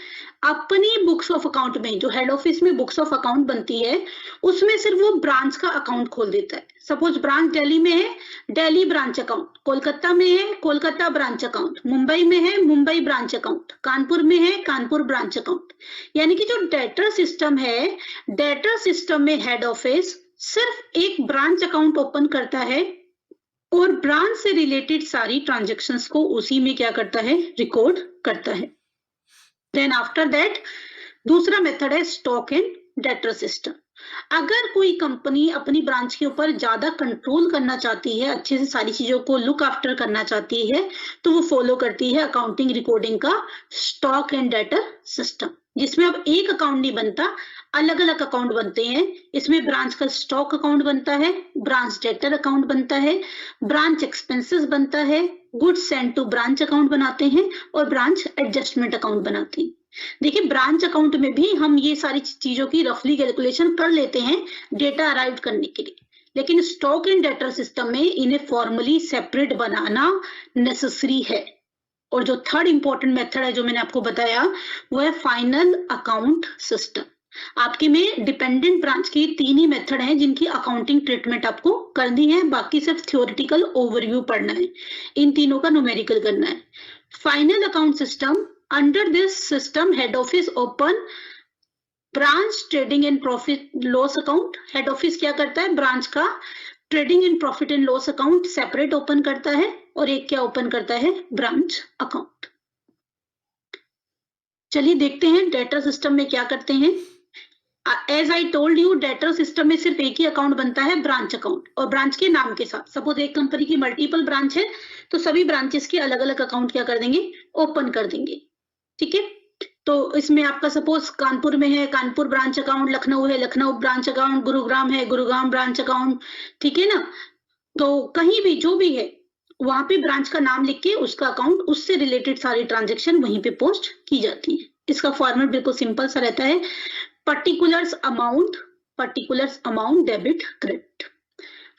A: अपनी बुक्स ऑफ अकाउंट में, जो हेड ऑफिस में बुक्स ऑफ अकाउंट बनती है उसमें सिर्फ वो ब्रांच का अकाउंट खोल देता है। सपोज ब्रांच दिल्ली में है, दिल्ली ब्रांच अकाउंट, कोलकाता में है, कोलकाता ब्रांच अकाउंट, मुंबई में है, मुंबई ब्रांच अकाउंट, कानपुर में है, कानपुर ब्रांच अकाउंट। यानी कि जो डेटर सिस्टम है, डेटर सिस्टम में हेड ऑफिस सिर्फ एक ब्रांच अकाउंट ओपन करता है और ब्रांच से रिलेटेड सारी ट्रांजैक्शंस को उसी में क्या करता है, रिकॉर्ड करता है। देन आफ्टर दैट दूसरा मेथड है स्टॉक एंड डेटर सिस्टम। अगर कोई कंपनी अपनी ब्रांच के ऊपर ज्यादा कंट्रोल करना चाहती है, अच्छे से सारी चीजों को लुक आफ्टर करना चाहती है, तो वो फॉलो करती है अकाउंटिंग रिकॉर्डिंग का स्टॉक एंड डेटर सिस्टम, जिसमें अब एक अकाउंट नहीं बनता, अलग अलग अकाउंट बनते हैं। इसमें ब्रांच का स्टॉक अकाउंट बनता है, ब्रांच डेटर अकाउंट बनता है, ब्रांच एक्सपेंसेस बनता है, goods send to branch account बनाते हैं और ब्रांच एडजस्टमेंट अकाउंट बनाते हैं। देखिए ब्रांच अकाउंट में भी हम ये सारी चीजों की रफली कैलकुलेशन कर लेते हैं डेटा अराइव करने के लिए, लेकिन स्टॉक एंड डेटर सिस्टम में इन्हें फॉर्मली सेपरेट बनाना नेसेसरी है। और जो थर्ड इंपॉर्टेंट मेथड है जो मैंने आपको बताया वो है फाइनल अकाउंट सिस्टम। आपके में डिपेंडेंट ब्रांच की 3 ही मेथड हैं जिनकी अकाउंटिंग ट्रीटमेंट आपको करनी है, बाकी सिर्फ थ्योरेटिकल ओवरव्यू पढ़ना है, इन तीनों का न्यूमेरिकल करना है। Final account system, under this system head office open branch trading and profit loss account. Head office क्या करता है, ब्रांच का trading and profit and loss account separate open करता है और एक क्या ओपन करता है, ब्रांच अकाउंट। चलिए देखते हैं डेटर सिस्टम में क्या करते हैं। As I told you, debtor system में सिर्फ एक ही अकाउंट बनता है, ब्रांच अकाउंट, और ब्रांच के नाम के साथ। सपोज एक कंपनी की मल्टीपल ब्रांच है तो सभी ब्रांचेस के अलग अलग अकाउंट क्या कर देंगे, ओपन कर देंगे। ठीक है, तो इसमें आपका सपोज कानपुर में है, कानपुर ब्रांच अकाउंट, लखनऊ है, लखनऊ ब्रांच अकाउंट, गुरुग्राम है, गुरुग्राम ब्रांच अकाउंट। ठीक है ना, तो कहीं भी जो भी है वहां पे ब्रांच का नाम लिख के उसका अकाउंट, उससे रिलेटेड सारी ट्रांजेक्शन वहीं पे पोस्ट की जाती है। इसका फॉर्मेट बिल्कुल सिंपल सा रहता है, पर्टिकुलर्स अमाउंट डेबिट क्रेडिट।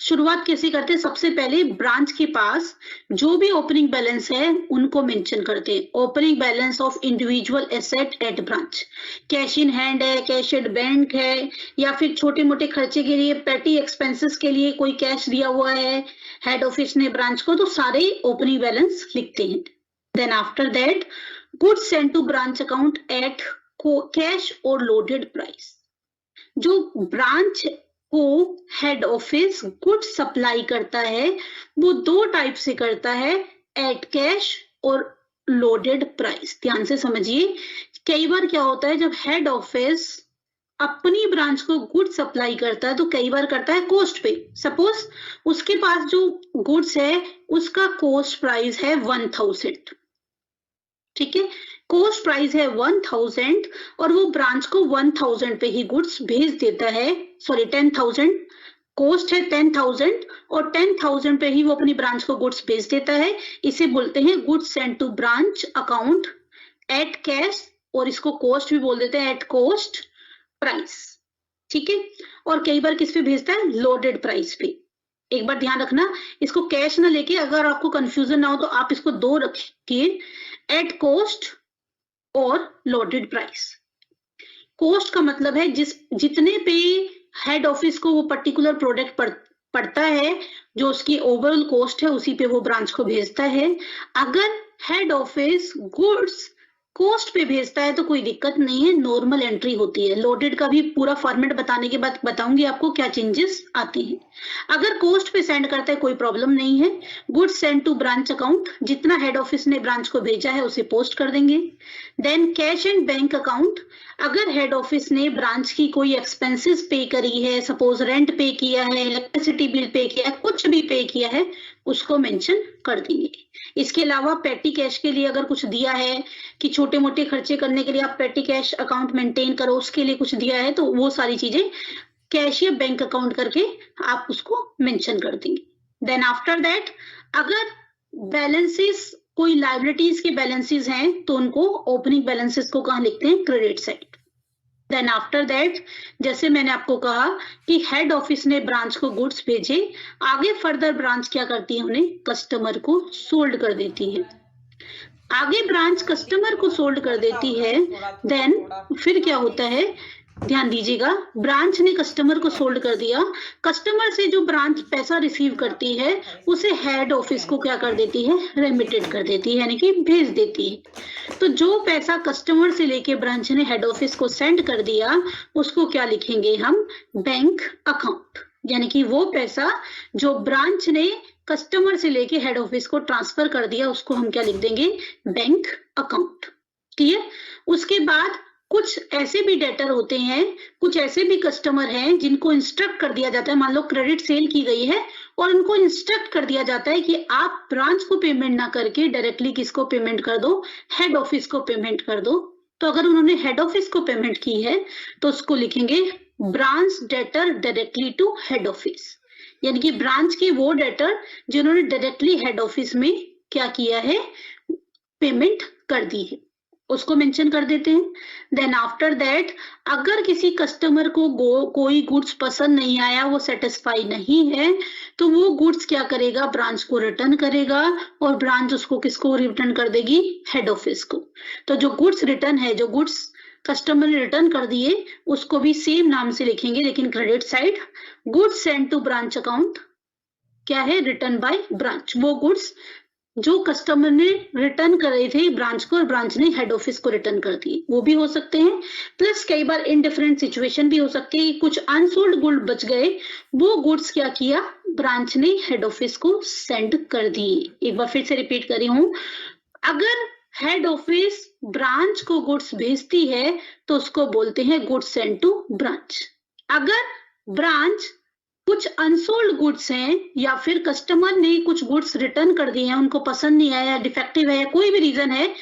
A: शुरुआत कैसे करते हैं, सबसे पहले ब्रांच के पास जो भी ओपनिंग बैलेंस है उनको मेंशन करते हैं। Opening balance of individual asset at branch, cash in hand है, कैश एट बैंक है, या फिर छोटे मोटे खर्चे के लिए, पेटी एक्सपेंसेस के लिए कोई कैश दिया हुआ है हेड ऑफिस ने ब्रांच को, तो सारे ओपनिंग बैलेंस लिखते हैं। Then after that goods send to branch account at cash और लोडेड प्राइस। जो ब्रांच को हेड ऑफिस गुड्स सप्लाई करता है वो दो टाइप से करता है, एट कैश और लोडेड प्राइस। ध्यान से समझिए, कई बार क्या होता है जब हेड ऑफिस अपनी ब्रांच को गुड सप्लाई करता है तो कई बार करता है कॉस्ट पे। सपोज उसके पास जो गुड्स है उसका कॉस्ट प्राइस है 1000, ठीक है, कॉस्ट प्राइस है 1000 और वो ब्रांच को 1000 पे ही गुड्स भेज देता है, सॉरी 10,000, कॉस्ट है 10,000 और 10,000 पे ही वो अपनी ब्रांच को गुड्स भेज देता है। इसे बोलते हैं goods send to branch account at cash, और इसको कॉस्ट भी बोल देते हैं, एट कॉस्ट प्राइस। ठीक है, और कई बार किस पे भेजता है, लोडेड प्राइस पे। एक बार ध्यान रखना, इसको कैश ना लेके, अगर आपको कंफ्यूजन ना हो तो आप इसको दो रखिए, एट कॉस्ट और लोडेड प्राइस। कॉस्ट का मतलब है जितने पे हेड ऑफिस को वो पर्टिकुलर प्रोडक्ट पड़ता है, जो उसकी ओवरऑल कॉस्ट है उसी पे वो ब्रांच को भेजता है। अगर हेड ऑफिस गुड्स कॉस्ट पे भेजता है तो कोई दिक्कत नहीं है, नॉर्मल एंट्री होती है। लोडेड का भी पूरा फॉर्मेट बताने के बाद बताऊंगी आपको क्या चेंजेस आते हैं। अगर कॉस्ट पे सेंड करता है कोई प्रॉब्लम नहीं है, goods send to branch account, जितना हेड ऑफिस ने ब्रांच को भेजा है उसे पोस्ट कर देंगे। Then cash and bank account, अगर हेड ऑफिस ने ब्रांच की कोई एक्सपेंसेस पे करी है, सपोज रेंट पे किया है, इलेक्ट्रिसिटी बिल पे किया है, कुछ भी पे किया है, उसको मेंशन कर देंगे। इसके अलावा पेटी कैश के लिए अगर कुछ दिया है कि छोटे मोटे खर्चे करने के लिए आप पेटी कैश अकाउंट मेंटेन करो, उसके लिए कुछ दिया है, तो वो सारी चीजें कैश या बैंक अकाउंट करके आप उसको मेंशन कर देंगे। देन आफ्टर दैट अगर बैलेंसेस, कोई लायबिलिटीज के बैलेंसेस हैं तो उनको ओपनिंग बैलेंसेस को कहाँ लिखते हैं, credit side. Then after that जैसे मैंने आपको कहा कि हेड ऑफिस ने ब्रांच को गुड्स भेजे, आगे फर्दर ब्रांच क्या करती है, उन्हें कस्टमर को सोल्ड कर देती है। आगे ब्रांच कस्टमर को सोल्ड कर देती है, देन फिर क्या होता है, ध्यान दीजिएगा, ब्रांच ने कस्टमर को सोल्ड कर दिया, कस्टमर से जो ब्रांच पैसा रिसीव करती है उसे हेड ऑफिस को क्या कर देती है, रेमिटेड कर देती है, यानी कि भेज देती है। तो जो पैसा कस्टमर से लेके ब्रांच ने हेड ऑफिस को सेंड कर दिया उसको क्या लिखेंगे हम, बैंक अकाउंट, यानी कि वो पैसा जो ब्रांच ने कस्टमर से लेके हेड ऑफिस को ट्रांसफर कर दिया उसको हम क्या लिख देंगे, बैंक अकाउंट। क्लियर। उसके बाद कुछ ऐसे भी डेटर होते हैं, कुछ ऐसे भी कस्टमर हैं जिनको इंस्ट्रक्ट कर दिया जाता है, मान लो क्रेडिट सेल की गई है और उनको इंस्ट्रक्ट कर दिया जाता है कि आप ब्रांच को पेमेंट ना करके डायरेक्टली किसको पेमेंट कर दो, हेड ऑफिस को पेमेंट कर दो। तो अगर उन्होंने हेड ऑफिस को पेमेंट की है तो उसको लिखेंगे branch debtor directly to head office, यानी कि ब्रांच के वो डेटर जिन्होंने डायरेक्टली हेड ऑफिस में क्या किया है, पेमेंट कर दी है, उसको मेंशन कर देते हैं। देन आफ्टर दैट अगर किसी कस्टमर को कोई गुड्स पसंद नहीं आया, वो सेटिस्फाई नहीं है, तो वो गुड्स क्या करेगा, ब्रांच को रिटर्न करेगा और ब्रांच उसको किसको रिटर्न कर देगी, हेड ऑफिस को। तो जो गुड्स रिटर्न है, जो गुड्स कस्टमर ने रिटर्न कर दिए उसको भी सेम नाम से लिखेंगे, लेकिन credit side. Goods send to branch account क्या है, रिटर्न बाय ब्रांच, वो गुड्स जो कस्टमर ने रिटर्न करे थे ब्रांच को और ब्रांच ने हेड ऑफिस को रिटर्न कर दिए, वो भी हो सकते हैं। प्लस कई बार इन डिफरेंट सिचुएशन भी हो सकती है, कुछ अनसोल्ड गुड बच गए, वो गुड्स क्या किया, ब्रांच ने हेड ऑफिस को सेंड कर दिए। एक बार फिर से रिपीट कर रही हूं, अगर हेड ऑफिस ब्रांच को गुड्स भेजती है तो उसको बोलते हैं गुड्स सेंड टू ब्रांच। अगर ब्रांच कुछ अनसोल्ड गुड्स हैं या फिर कस्टमर ने कुछ गुड्स रिटर्न कर दिए हैं, उनको पसंद नहीं आया, डिफेक्टिव है या कोई भी रीजन है,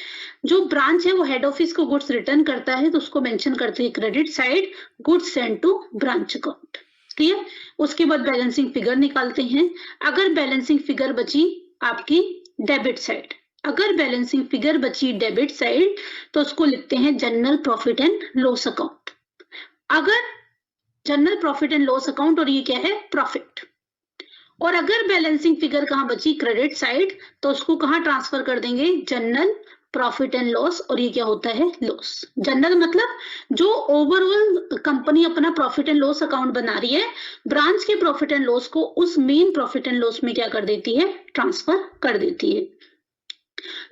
A: जो ब्रांच है वो हेड ऑफिस को गुड्स रिटर्न करता है तो उसको मेंशन करते हैं credit side goods send to branch account. Clear? उसके बाद बैलेंसिंग फिगर निकालते हैं। अगर बैलेंसिंग फिगर बची आपकी डेबिट साइड, अगर बैलेंसिंग फिगर बची डेबिट साइड तो उसको लिखते हैं general profit and loss account. अगर general profit and loss account और ये क्या है प्रॉफिट, और अगर बैलेंसिंग फिगर कहाँ बची क्रेडिट साइड तो उसको कहाँ ट्रांसफर कर देंगे जनरल प्रॉफिट एंड लॉस, और ये क्या होता है लॉस। जनरल मतलब जो ओवरऑल कंपनी अपना प्रॉफिट एंड लॉस अकाउंट बना रही है, ब्रांच के प्रॉफिट एंड लॉस को उस मेन प्रॉफिट एंड लॉस में क्या कर देती है ट्रांसफर कर देती है।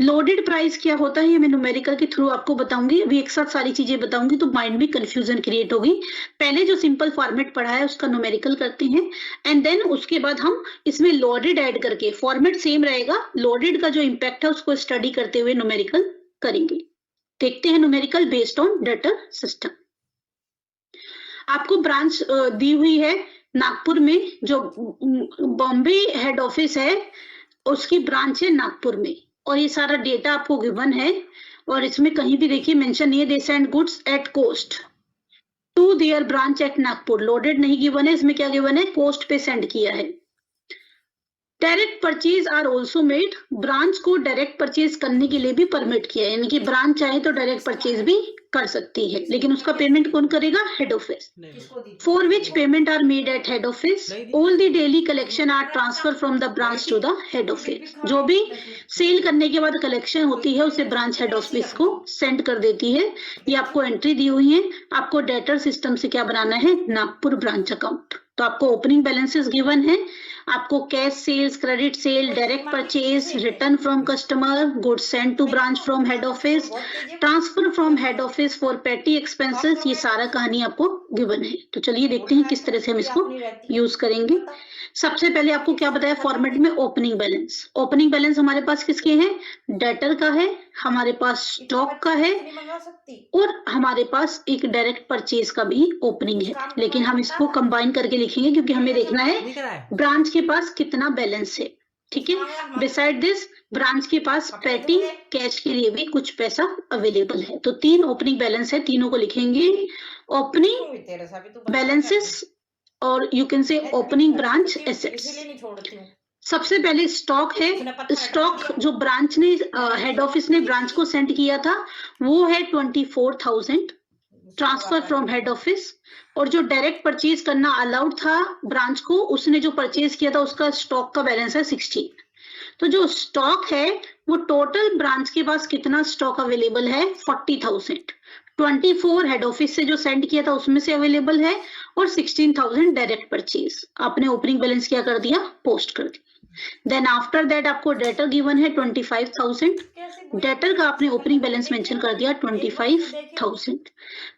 A: लोडेड प्राइस क्या होता है ये मैं न्यूमेरिकल के थ्रू आपको बताऊंगी, अभी एक साथ सारी चीजें बताऊंगी तो माइंड में कंफ्यूजन क्रिएट होगी। पहले जो सिंपल फॉर्मेट पढ़ा है उसका न्यूमेरिकल करते हैं एंड देन उसके बाद हम इसमें लोडेड ऐड करके, फॉर्मेट सेम रहेगा, लोडेड का जो इम्पैक्ट है उसको स्टडी करते हुए न्यूमेरिकल करेंगे। देखते हैं numerical based on debtor system. आपको ब्रांच दी हुई है नागपुर में, जो बॉम्बे हेड ऑफिस है उसकी ब्रांच है नागपुर में, और ये सारा डेटा आपको गिवन है और इसमें कहीं भी देखिए मेंशन नहीं है they send goods at cost to their branch at Nagpur. Loaded नहीं गिवन है, इसमें क्या गिवन है कोस्ट पे सेंड किया है। Direct purchase are also made, branch को डायरेक्ट परचेज करने के लिए भी परमिट किया है, यानी कि ब्रांच चाहे तो डायरेक्ट परचेज भी कर सकती है, लेकिन उसका पेमेंट कौन करेगा head office. For which payment are made at head office, all the daily collection are transfer from the branch to the head office. जो भी सेल करने के बाद कलेक्शन होती है उसे ब्रांच हेड ऑफिस को सेंड कर देती है। ये आपको एंट्री दी हुई है, आपको डेटर सिस्टम से क्या बनाना है नागपुर ब्रांच अकाउंट। तो आपको ओपनिंग बैलेंसेस गिवन है, आपको cash sales, credit sale, direct purchase, return from customer, goods send to branch from head office, transfer from head office for petty expenses, ये सारा कहानी आपको गिवन है। तो चलिए देखते हैं किस तरह से हम इसको यूज करेंगे। सबसे पहले आपको क्या बताया फॉर्मेट में ओपनिंग बैलेंस। ओपनिंग बैलेंस हमारे पास किसके हैं, डेटर का है, हमारे पास स्टॉक का है और हमारे पास एक डायरेक्ट परचेज का भी ओपनिंग है, लेकिन हम इसको कंबाइन करके लिखेंगे क्योंकि हमें देखना है ब्रांच के पास कितना बैलेंस है। ठीक है, बिसाइड दिस ब्रांच के पास पेटी कैश के लिए भी कुछ पैसा अवेलेबल है। तो 3 ओपनिंग बैलेंस है, तीनों को लिखेंगे ओपनिंग बैलेंसेस और you can say opening branch assets. सबसे पहले स्टॉक है, स्टॉक जो ब्रांच ने हेड ऑफिस ने ब्रांच को सेंड किया था वो है 24,000 ट्रांसफर फ्रॉम हेड ऑफिस, और जो डायरेक्ट परचेज करना अलाउड था ब्रांच को, उसने जो परचेज किया था उसका स्टॉक का बैलेंस है 16। तो जो स्टॉक है वो टोटल ब्रांच के पास कितना स्टॉक अवेलेबल है 40,000, 24 हेड ऑफिस से जो सेंड किया था उसमें से अवेलेबल है और 16,000 डायरेक्ट परचेज। आपने ओपनिंग बैलेंस क्या कर दिया पोस्ट कर दिया। देन आफ्टर दैट आपको डेटर गिवन है 25,000, डेटर का आपने ओपनिंग बैलेंस मेंशन कर दिया 25,000।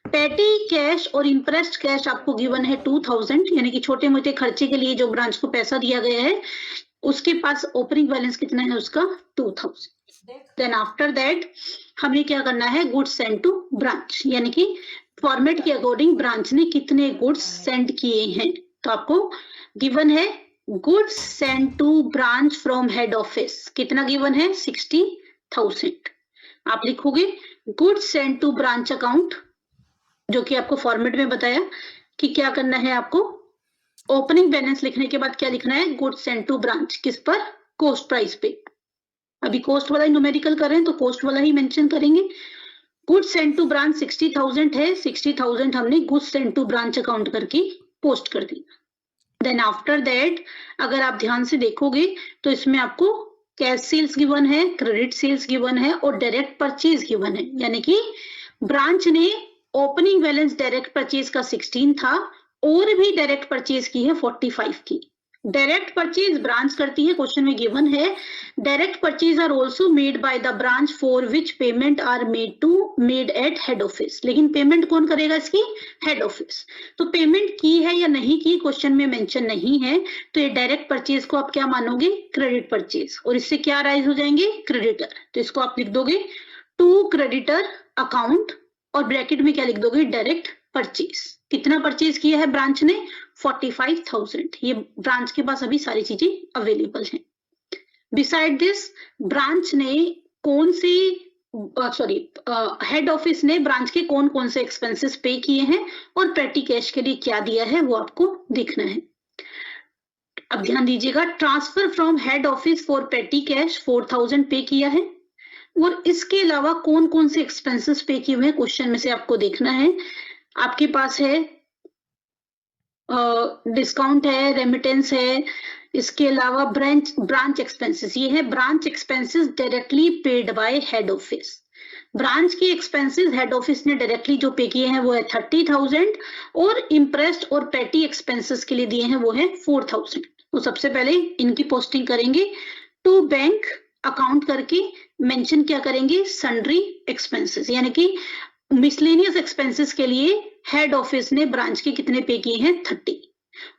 A: पेटी कैश और इंटरेस्ट कैश आपको गिवन है 2,000, यानी कि छोटे मोटे खर्चे के लिए जो ब्रांच को पैसा दिया गया है उसके पास ओपनिंग बैलेंस कितना है उसका 2,000। देन आफ्टर दैट हमें क्या करना है गुड्स सेंड टू ब्रांच, यानी कि फॉर्मेट के अकॉर्डिंग ब्रांच ने कितने गुड्स सेंड किए हैं। तो आपको गिवन है goods send to branch from head office, कितना गिवन है 60,000। आप लिखोगे goods send to branch account, जो कि आपको फॉर्मेट में बताया कि क्या करना है आपको ओपनिंग बैलेंस लिखने के बाद क्या लिखना है गुड्स सेंड टू ब्रांच, किस पर कॉस्ट प्राइस पे। अभी कॉस्ट वाला ही न्यूमेरिकल कर रहे हैं तो कॉस्ट वाला ही मेंशन करेंगे। गुड्स सेंड टू ब्रांच 60,000 है, 60,000 हमने goods send to branch account करके पोस्ट कर दिया। देन आफ्टर दैट अगर आप ध्यान से देखोगे तो इसमें आपको कैश सेल्स गिवन है, क्रेडिट सेल्स गिवन है और डायरेक्ट परचेज गिवन है, यानी कि ब्रांच ने ओपनिंग बैलेंस डायरेक्ट परचेज का 16 था और भी डायरेक्ट परचेज की है 45 की। डायरेक्ट परचेज ब्रांच करती है, क्वेश्चन में गिवन है direct purchase are also made by the branch for which payment are made at head office, लेकिन पेमेंट कौन करेगा इसकी हेड ऑफिस। तो पेमेंट की है या नहीं की क्वेश्चन में मेंशन नहीं है, तो ये डायरेक्ट परचेज को आप क्या मानोगे क्रेडिट परचेज, और इससे क्या राइज हो जाएंगे क्रेडिटर। तो इसको आप लिख दोगे टू क्रेडिटर अकाउंट और ब्रैकेट में क्या लिख दोगे, डायरेक्ट परचेज। कितना परचेज किया है ब्रांच ने, 45,000। ये ब्रांच के पास अभी सारी चीजें अवेलेबल हैं। बिसाइड दिस ब्रांच ने कौन से हेड ऑफिस ने ब्रांच के कौन कौन से एक्सपेंसेस पे किए हैं और पेटी कैश के लिए क्या दिया है वो आपको देखना है। अब ध्यान दीजिएगा, transfer from head office for पेटी कैश 4,000 पे किया है और इसके अलावा कौन कौन से एक्सपेंसेस पे किए हुए हैं क्वेश्चन में से आपको देखना है। आपके पास है डिस्काउंट है, रेमिटेंस है, इसके अलावा ब्रांच एक्सपेंसेस। ये है branch expenses directly paid by head office. Branch की एक्सपेंसेस हेड ऑफिस ने डायरेक्टली जो पे किए हैं वो है 30,000 और इंटरेस्ट और पेटी एक्सपेंसेस के लिए दिए हैं वो है 4,000। तो सबसे पहले इनकी पोस्टिंग करेंगे टू बैंक अकाउंट करके, मेंशन क्या करेंगे, सन्ड्री एक्सपेंसेस, यानी कि मिसलेनियस एक्सपेंसेस के लिए हेड ऑफिस ने ब्रांच के कितने पे किए हैं, 30।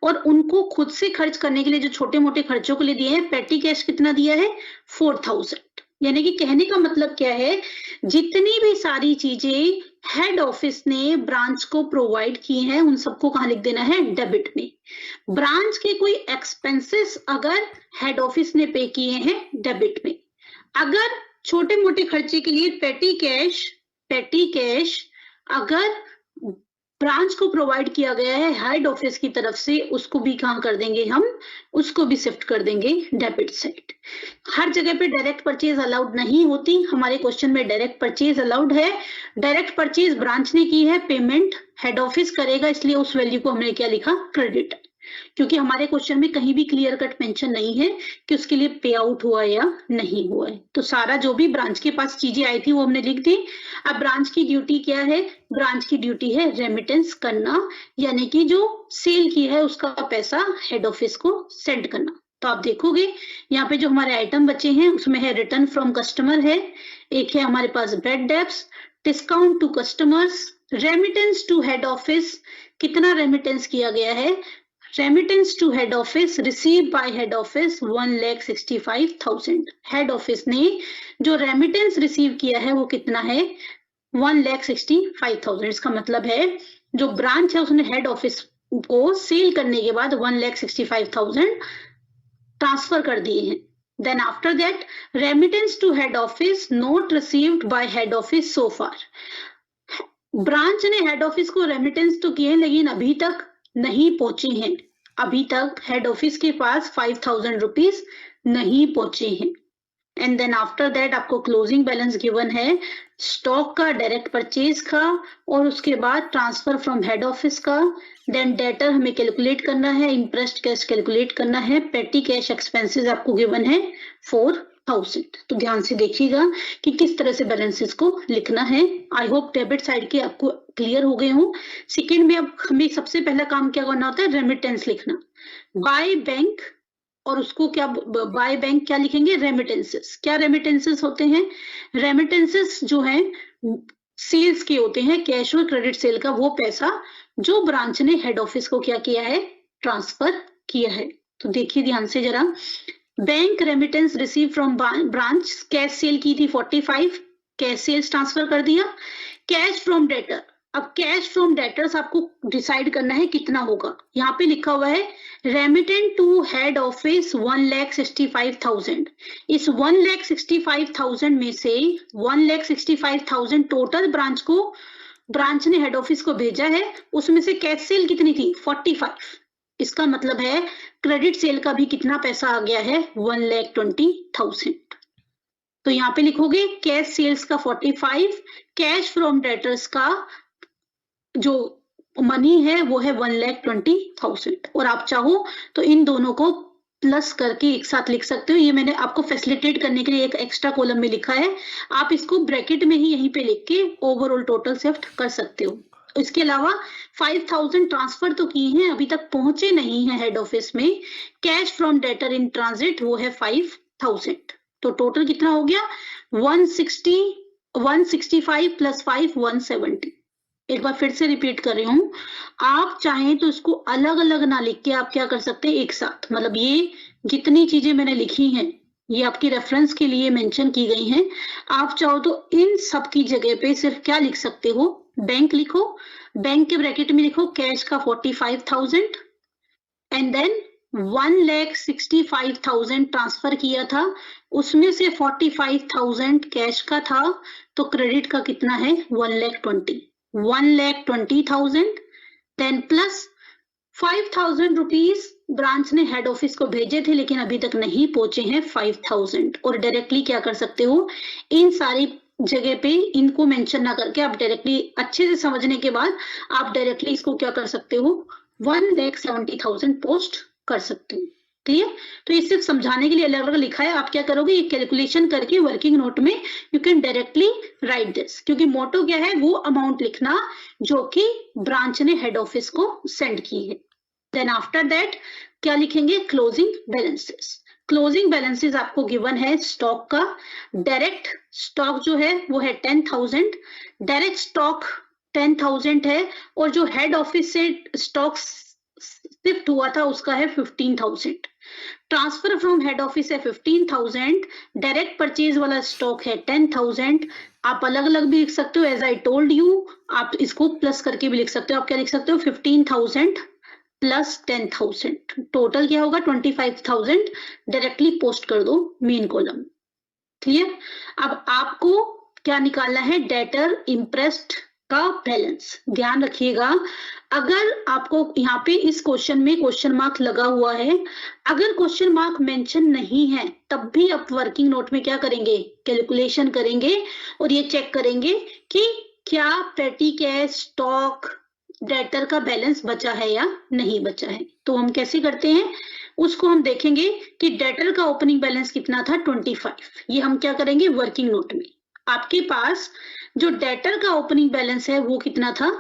A: और उनको खुद से खर्च करने के लिए जो छोटे मोटे खर्चों के लिए दिए हैं, पेटी कैश कितना दिया है, 4,000। यानी कि कहने का मतलब क्या है, जितनी भी सारी चीजें हेड ऑफिस ने ब्रांच को प्रोवाइड की हैं उन सबको कहां लिख देना है, डेबिट में। ब्रांच के कोई एक्सपेंसेस अगर हेड ऑफिस ने पे किए हैं, डेबिट में। अगर छोटे मोटे खर्चे के लिए पेटी कैश अगर ब्रांच को प्रोवाइड किया गया है हेड ऑफिस की तरफ से, उसको भी कहां कर देंगे हम, उसको भी शिफ्ट कर देंगे डेबिट साइड। हर जगह पे डायरेक्ट परचेज अलाउड नहीं होती, हमारे क्वेश्चन में डायरेक्ट परचेज अलाउड है। डायरेक्ट परचेज ब्रांच ने की है, पेमेंट हेड ऑफिस करेगा, इसलिए उस वैल्यू को हमने क्या लिखा, क्रेडिट। क्योंकि हमारे क्वेश्चन में कहीं भी क्लियर कट मेंशन नहीं है कि उसके लिए पे आउट हुआ या नहीं हुआ है। तो सारा जो भी ब्रांच के पास चीजें आई थी वो हमने लिख दी। अब ब्रांच की ड्यूटी क्या है, ब्रांच की ड्यूटी है रेमिटेंस करना, यानी कि जो सेल की है उसका पैसा हेड ऑफिस को सेंड करना। तो आप देखोगे यहाँ पे जो हमारे आइटम बचे हैं उसमें है रिटर्न फ्रॉम कस्टमर है, एक है हमारे पास bad debts, discount to customers, remittance to head office. कितना रेमिटेंस किया गया है, remittance to head office receive by head office 1,65,000। Head office ने जो रेमिटेंस रिसीव किया है वो कितना है, 1,65,000। इसका मतलब है जो ब्रांच है उसने हेड ऑफिस को सेल करने के बाद 1,65,000 ट्रांसफर कर दिए हैं। Then after that remittance to head office not received by head office so far. Branch ने हेड ऑफिस को रेमिटेंस तो किए लेकिन अभी तक नहीं पहुंचे हैं, अभी तक हेड ऑफिस के पास 5,000 रुपीज नहीं पहुंचे हैं। एंड देन आफ्टर दैट आपको क्लोजिंग बैलेंस गिवन है, स्टॉक का, डायरेक्ट परचेज का और उसके बाद ट्रांसफर फ्रॉम हेड ऑफिस का। देन डेटर हमें कैलकुलेट करना है, इंटरेस्ट कैश कैलकुलेट करना है, पेटी कैश एक्सपेंसेस आपको गिवन है 4,000। तो ध्यान से देखिएगा कि किस तरह से बैलेंसेस को लिखना है। आई होप डेबिट साइड के आपको क्लियर हो गए हो। सेकेंड में अब हमें सबसे पहला काम क्या करना होता है, रेमिटेंस लिखना। बाय बैंक और उसको क्या, बाय बैंक क्या लिखेंगे, रेमिटेंसेस। क्या रेमिटेंसेस होते हैं, रेमिटेंसेस जो है सेल्स के होते हैं, कैश और क्रेडिट सेल का वो पैसा जो ब्रांच ने हेड ऑफिस को क्या किया है, ट्रांसफर किया है। तो देखिए ध्यान से जरा, bank remittance receive from branch, cash cell की थी 45, कैश सेल्स ट्रांसफर कर दिया। कैश फ्रॉम डेटर, अब कैश फ्रॉम डेटर्स आपको डिसाइड करना है कितना होगा। यहाँ पे लिखा हुआ है रेमिटेंट टू हेड ऑफिस 1,65,000। इस 1,65,000 में से 1,65,000 टोटल ब्रांच ने हेड ऑफिस को भेजा है, उसमें से कैश सेल कितनी थी, 45। इसका मतलब है क्रेडिट सेल का भी कितना पैसा आ गया है, 1,20,000। तो यहाँ पे लिखोगे कैश सेल्स का 45, कैश फ्रॉम डेटर्स का जो मनी है वो है 1,20,000। और आप चाहो तो इन दोनों को प्लस करके एक साथ लिख सकते हो। ये मैंने आपको फैसिलिटेट करने के लिए एक एक्स्ट्रा कॉलम में लिखा है, आप इसको ब्रैकेट में ही यहीं पे लिख के ओवरऑल टोटल शिफ्ट कर सकते हो। इसके अलावा 5,000 ट्रांसफर तो किए हैं, अभी तक पहुंचे नहीं है हेड ऑफिस में। Cash from debtor in transit वो है 5,000। तो टोटल कितना हो गया, 165 प्लस 5 170। एक बार फिर से रिपीट कर रही हूँ, आप चाहें तो इसको अलग अलग ना लिख के आप क्या कर सकते हैं, एक साथ। मतलब ये जितनी चीजें मैंने लिखी हैं ये आपकी रेफरेंस के लिए मेंशन की गई हैं। आप चाहो तो इन सब की जगह पे सिर्फ क्या लिख सकते हो, बैंक लिखो, बैंक के ब्रैकेट में लिखो कैश का 45,000 एंड देन 1,65,000 ट्रांसफर किया था, उसमें से 45,000 कैश का था, तो क्रेडिट का कितना है 1,20,000 देन प्लस 5,000 रुपीज ब्रांच ने हेड ऑफिस को भेजे थे लेकिन अभी तक नहीं पहुंचे हैं 5,000। और डायरेक्टली क्या कर सकते हो, इन सारी जगह पे इनको मेंशन ना करके आप डायरेक्टली अच्छे से समझने के बाद आप डायरेक्टली इसको क्या कर सकते हो 1,70,000 पोस्ट कर सकते हो। क्लियर? तो ये सिर्फ समझाने के लिए अलग अलग लिखा है, आप क्या करोगे ये कैलकुलेशन करके वर्किंग नोट में you can directly right this, क्योंकि मोटो क्या है वो अमाउंट लिखना जो कि ब्रांच ने हेड ऑफिस को सेंड की है। देन आफ्टर दैट क्या लिखेंगे, क्लोजिंग बैलेंसेस। क्लोजिंग बैलेंसेस आपको गिवन है स्टॉक का, डायरेक्ट स्टॉक जो है वो है 10,000, डायरेक्ट स्टॉक 10,000 है, और जो हेड ऑफिस से स्टॉक शिफ्ट हुआ था उसका है 15,000। ट्रांसफर फ्रॉम हेड ऑफिस है 15,000, डायरेक्ट परचेज वाला स्टॉक है 10,000। आप अलग अलग भी लिख सकते हो, एज आई टोल्ड यू, आप इसको प्लस करके भी लिख सकते हो। आप क्या लिख सकते हो 15,000 प्लस 10,000, टोटल क्या होगा 25,000, डायरेक्टली पोस्ट कर दो मेन कॉलम। क्लियर? अब आपको क्या निकालना है, डेटर इम्प्रेस्ड का बैलेंस। ध्यान रखिएगा, अगर आपको यहाँ पे इस क्वेश्चन में क्वेश्चन मार्क लगा हुआ है, अगर क्वेश्चन मार्क मेंशन नहीं है तब भी आप वर्किंग नोट में क्या करेंगे, कैलकुलेशन करेंगे और ये चेक करेंगे कि क्या पेटी कैश स्टॉक डेटर का बैलेंस बचा है या नहीं बचा है। तो हम कैसे करते हैं उसको हम देखेंगे कि डेटर का ओपनिंग बैलेंस कितना था 25। ये हम क्या करेंगे वर्किंग नोट में, आपके पास जो डेटर का ओपनिंग बैलेंस है वो कितना था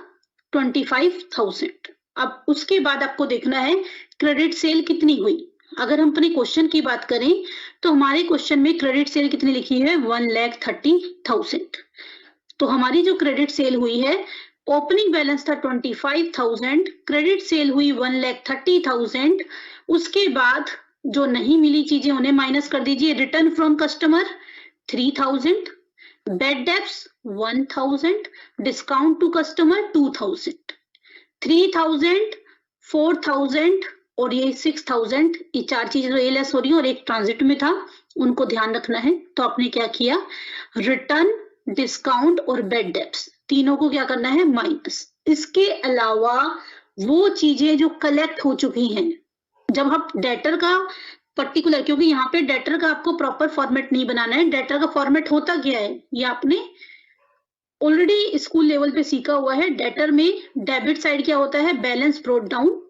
A: 25,000। अब उसके बाद आपको देखना है क्रेडिट सेल कितनी हुई। अगर हम अपने क्वेश्चन की बात करें तो हमारे क्वेश्चन में क्रेडिट सेल कितनी लिखी है 1,30,000। तो हमारी जो क्रेडिट सेल हुई है, ओपनिंग बैलेंस था 25,000, क्रेडिट सेल हुई 1,30,000। उसके बाद जो नहीं मिली चीजें उन्हें माइनस कर दीजिए, return from customer 3,000, bad debts 1,000, discount to customer 2,000, 3,000, 4,000 और ये 6,000, ये चार चीजें तो ये लेस हो रही है और एक ट्रांजिट में था, उनको ध्यान रखना है। तो आपने क्या किया, रिटर्न, डिस्काउंट और बेड डेब्ट्स तीनों को क्या करना है माइनस। इसके अलावा वो चीजें जो कलेक्ट हो चुकी हैं, जब आप डेटर का पर्टिकुलर, क्योंकि यहाँ पे डेटर का आपको प्रॉपर फॉर्मेट नहीं बनाना है, डेटर का फॉर्मेट होता क्या है ये आपने ऑलरेडी स्कूल लेवल पे सीखा हुआ है। डेटर में डेबिट साइड क्या होता है, बैलेंस ब्रोट डाउन,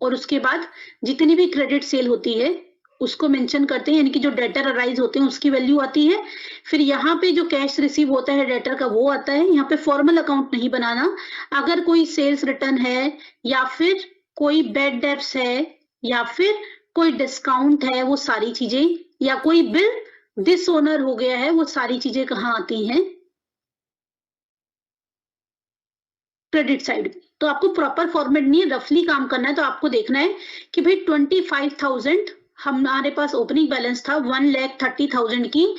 A: और उसके बाद जितनी भी क्रेडिट सेल होती है उसको मेंशन करते हैं, यानी कि जो डेटर अराइज होते हैं उसकी वैल्यू आती है। फिर यहाँ पे जो कैश रिसीव होता है डेटर का वो आता है। यहाँ पे फॉर्मल अकाउंट नहीं बनाना। अगर कोई सेल्स रिटर्न है या फिर कोई बेड डेब्ट्स है या फिर कोई डिस्काउंट है, वो सारी चीजें, या कोई बिल डिसऑनर हो गया है, वो सारी चीजें कहाँ आती हैं क्रेडिट साइड। तो आपको प्रॉपर फॉर्मेट नहीं है, रफली काम करना है। तो आपको देखना है कि भाई 25,000 हमारे पास ओपनिंग बैलेंस था, 1,30,000 की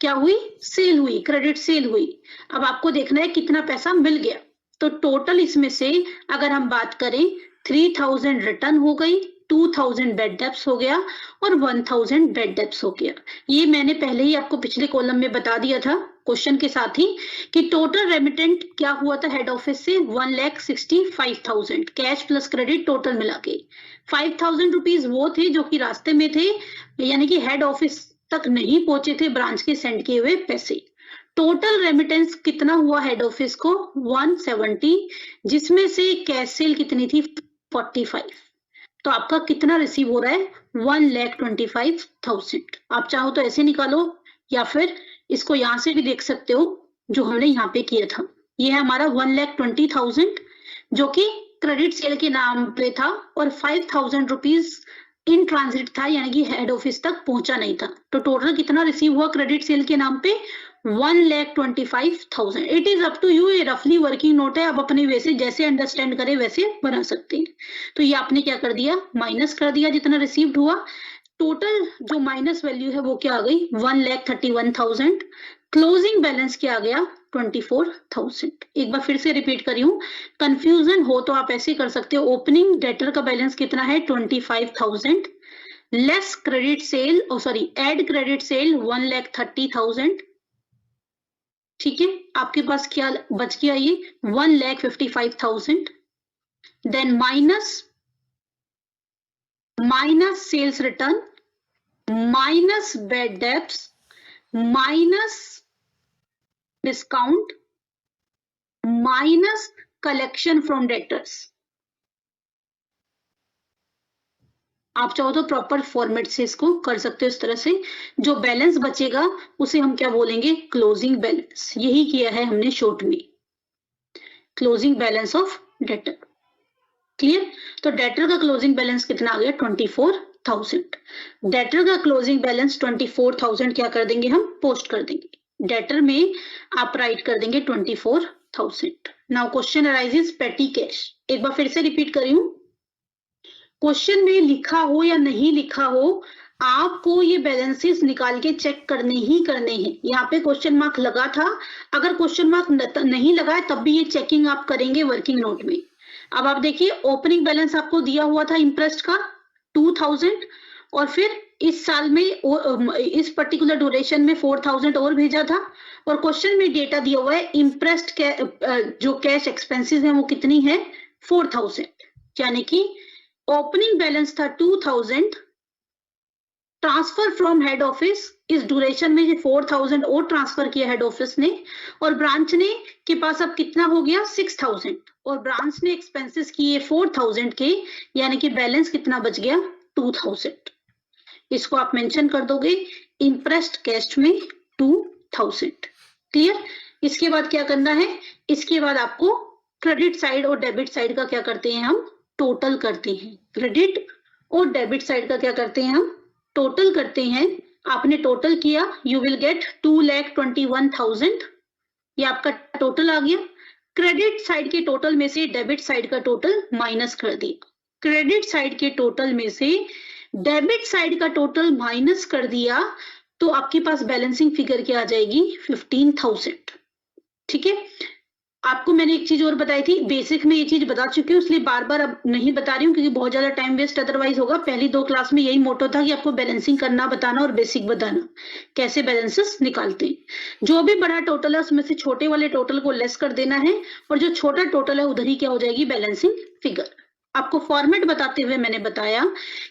A: क्या हुई सेल हुई, क्रेडिट सेल हुई। अब आपको देखना है कितना पैसा मिल गया। तो टोटल इसमें से अगर हम बात करें 3,000 रिटर्न हो गई, 2,000 बेड डेब्ट्स हो गया और 1,000 बेड डेब्ट्स हो गया। ये मैंने पहले ही आपको पिछले कॉलम में बता दिया था क्वेश्चन के साथ ही कि टोटल रेमिटेंट क्या हुआ था हेड ऑफिस से 1,65,000 कैश प्लस क्रेडिट टोटल मिला के। 5,000 रुपीज वो थे जो कि रास्ते में थे, यानी कि हेड ऑफिस तक नहीं पहुंचे थे ब्रांच के सेंड किए हुए पैसे। टोटल रेमिटेंस कितना हुआ हेड ऑफिस को 170, जिसमें से कैश सेल कितनी थी 45। तो आपका कितना रिसीव हो रहा है 1,25,000। आप चाहो तो ऐसे निकालो या फिर इसको यहां से भी देख सकते हो जो हमने यहाँ पे किया था। ये है हमारा 1,20,000 जो कि क्रेडिट सेल के नाम पे था और 5,000 रुपीज इन ट्रांजिट था, यानी कि हेड ऑफिस तक पहुंचा नहीं था। तो टोटल कितना रिसीव हुआ क्रेडिट सेल के नाम पे 1,25,000। It is up to you, ये रफली वर्किंग नोट है, आप अपने वैसे जैसे अंडरस्टैंड करें वैसे बना सकते हैं। तो ये आपने क्या कर दिया माइनस कर दिया जितना रिसीव्ड हुआ, टोटल जो माइनस वैल्यू है वो क्या आ गई 1,31,000। क्लोजिंग बैलेंस क्या आ गया 24,000। एक बार फिर से रिपीट करी हूँ, कंफ्यूजन हो तो आप ऐसे कर सकते हो, ओपनिंग डेटर का बैलेंस कितना है 25,000, less credit sale add credit sale 1,30,000। ठीक है, आपके पास क्या बच गया ये 1,55,000। Then minus sales return, minus bad debts, minus discount, minus collection from debtors. आप चाहो तो प्रॉपर फॉर्मेट से इसको कर सकते हो इस तरह से। जो बैलेंस बचेगा उसे हम क्या बोलेंगे क्लोजिंग बैलेंस। यही किया है हमने शॉर्ट में, closing balance of debtor. Clear? तो डेटर का क्लोजिंग बैलेंस कितना आ गया 24,000। डेटर का क्लोजिंग बैलेंस 24,000 क्या कर देंगे हम पोस्ट कर देंगे। डेटर में आप राइट कर देंगे 24,000। नाउ क्वेश्चन अराइजेस पेटी कैश। एक बार फिर से रिपीट कर रही हूं, क्वेश्चन में लिखा हो या नहीं लिखा हो, आपको ये बैलेंसेस निकाल के चेक करने ही करने हैं। यहाँ पे क्वेश्चन मार्क लगा था, अगर क्वेश्चन मार्क नहीं लगा है तब भी ये चेकिंग आप करेंगे वर्किंग नोट में। अब आप देखिए ओपनिंग बैलेंस आपको दिया हुआ था इंटरेस्ट का 2,000, और फिर इस साल में इस पर्टिकुलर ड्यूरेशन में 4,000 और भेजा था, और क्वेश्चन में डेटा दिया हुआ है इंटरेस्ट जो कैश एक्सपेंसेस है वो कितनी है 4,000, यानी कि ओपनिंग बैलेंस था 2,000, ट्रांसफर फ्रॉम हेड ऑफिस इस ड्यूरेशन में 4,000 और ट्रांसफर किया हेड ऑफिस ने, और ब्रांच ने के पास अब कितना हो गया 6,000, और ब्रांच ने एक्सपेंसेस किए 4,000 के, यानी कि बैलेंस कितना बच गया 2,000। इसको आप मेंशन कर दोगे इंटरेस्ट कैश में 2,000। क्लियर? इसके बाद क्या करना है, इसके बाद आपको क्रेडिट साइड और डेबिट साइड का क्या करते हैं हम टोटल करते हैं। क्रेडिट और डेबिट साइड का क्या करते हैं हम टोटल करते हैं। आपने टोटल किया, यू विल गेट 2,21,000, ये आपका टोटल आ गया। क्रेडिट साइड के टोटल में से डेबिट साइड का टोटल माइनस कर दिया, क्रेडिट साइड के टोटल में से डेबिट साइड का टोटल माइनस कर दिया, तो आपके पास बैलेंसिंग फिगर क्या आ जाएगी 15,000। ठीक है, आपको मैंने एक चीज और बताई थी, बेसिक में ये चीज बता चुकी हूँ, इसलिए बार बार अब नहीं बता रही हूँ क्योंकि बहुत ज्यादा टाइम वेस्ट अदरवाइज होगा। पहली 2 क्लास में यही मोटो था कि आपको बैलेंसिंग करना बताना और बेसिक बताना कैसे बैलेंसेस निकालते हैं। जो भी बड़ा टोटल है उसमें से छोटे वाले टोटल को लेस कर देना है, और जो छोटा टोटल है उधर ही क्या हो जाएगी बैलेंसिंग फिगर। आपको फॉर्मेट बताते हुए मैंने बताया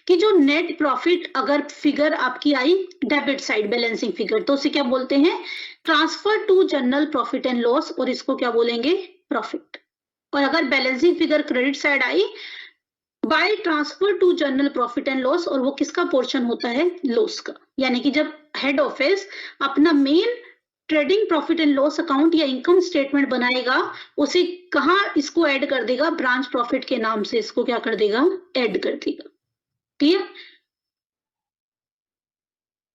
A: कि जो नेट प्रॉफिट अगर फिगर आपकी आई डेबिट साइड बैलेंसिंग फिगर, तो उसे क्या बोलते हैं transfer to general profit and loss, और इसको क्या बोलेंगे प्रॉफिट। और अगर बैलेंसिंग फिगर क्रेडिट साइड आई by transfer to general profit and loss, और वो किसका पोर्शन होता है लॉस का, यानी कि जब हेड ऑफिस अपना main trading profit and loss account या इनकम स्टेटमेंट बनाएगा, उसे कहाँ इसको ऐड कर देगा ब्रांच प्रॉफिट के नाम से, इसको क्या कर देगा ऐड कर देगा। क्लियर?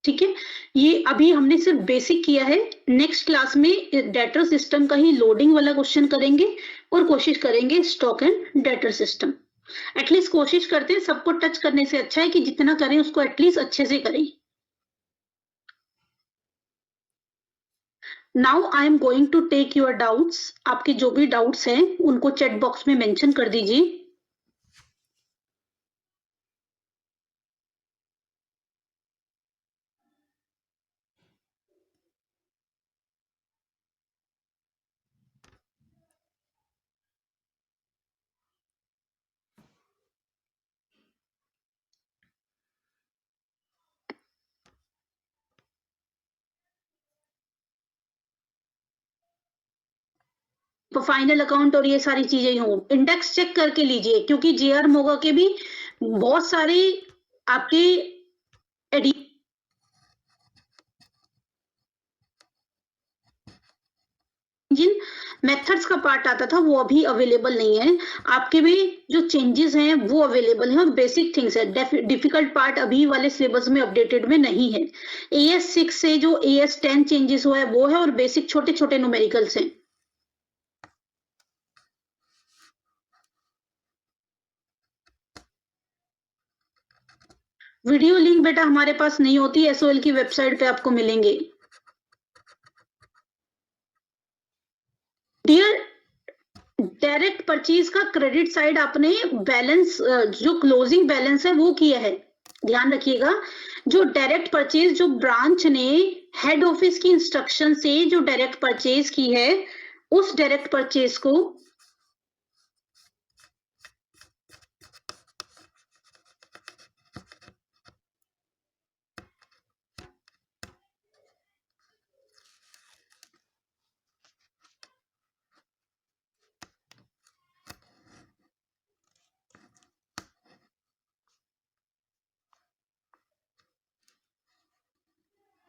A: ठीक है, ये अभी हमने सिर्फ बेसिक किया है। नेक्स्ट क्लास में डेटर सिस्टम का ही लोडिंग वाला क्वेश्चन करेंगे, और कोशिश करेंगे stock and debtor system. At least कोशिश करते हैं, सबको टच करने से अच्छा है कि जितना करें उसको एटलीस्ट अच्छे से करें। Now I am going to take your doubts. आपके जो भी डाउट्स हैं उनको चैट बॉक्स में मेंशन कर दीजिए। तो फाइनल अकाउंट और ये सारी चीजें हो, इंडेक्स चेक करके लीजिए, क्योंकि जेआर मोगा के भी बहुत सारे आपके जिन मेथड्स का पार्ट आता था वो अभी अवेलेबल नहीं है। आपके भी जो चेंजेस हैं वो अवेलेबल हैं, और बेसिक थिंग्स है। डिफिकल्ट पार्ट अभी वाले सिलेबस में अपडेटेड में नहीं है। AS6 से जो AS10 चेंजेस हुआ है वो है, और बेसिक छोटे छोटे न्यूमेरिकल्स हैं। वीडियो लिंक बेटा हमारे पास नहीं होती, एसओएल की वेबसाइट पे आपको मिलेंगे। डियर, डायरेक्ट परचेज का क्रेडिट साइड आपने बैलेंस, जो क्लोजिंग बैलेंस है वो किया है। ध्यान रखिएगा, जो डायरेक्ट परचेज जो ब्रांच ने हेड ऑफिस की इंस्ट्रक्शन से जो डायरेक्ट परचेज की है, उस डायरेक्ट परचेज को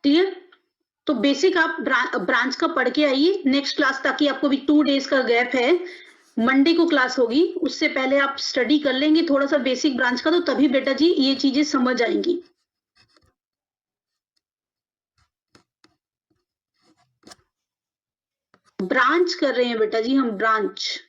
A: क्लियर। तो बेसिक आप ब्रांच का पढ़ के आइए नेक्स्ट क्लास, ताकि आपको भी 2 डेज का गैप है, मंडे को क्लास होगी, उससे पहले आप स्टडी कर लेंगे थोड़ा सा बेसिक ब्रांच का, तो तभी बेटा जी ये चीजें समझ आएंगी। ब्रांच कर रहे हैं बेटा जी हम, ब्रांच।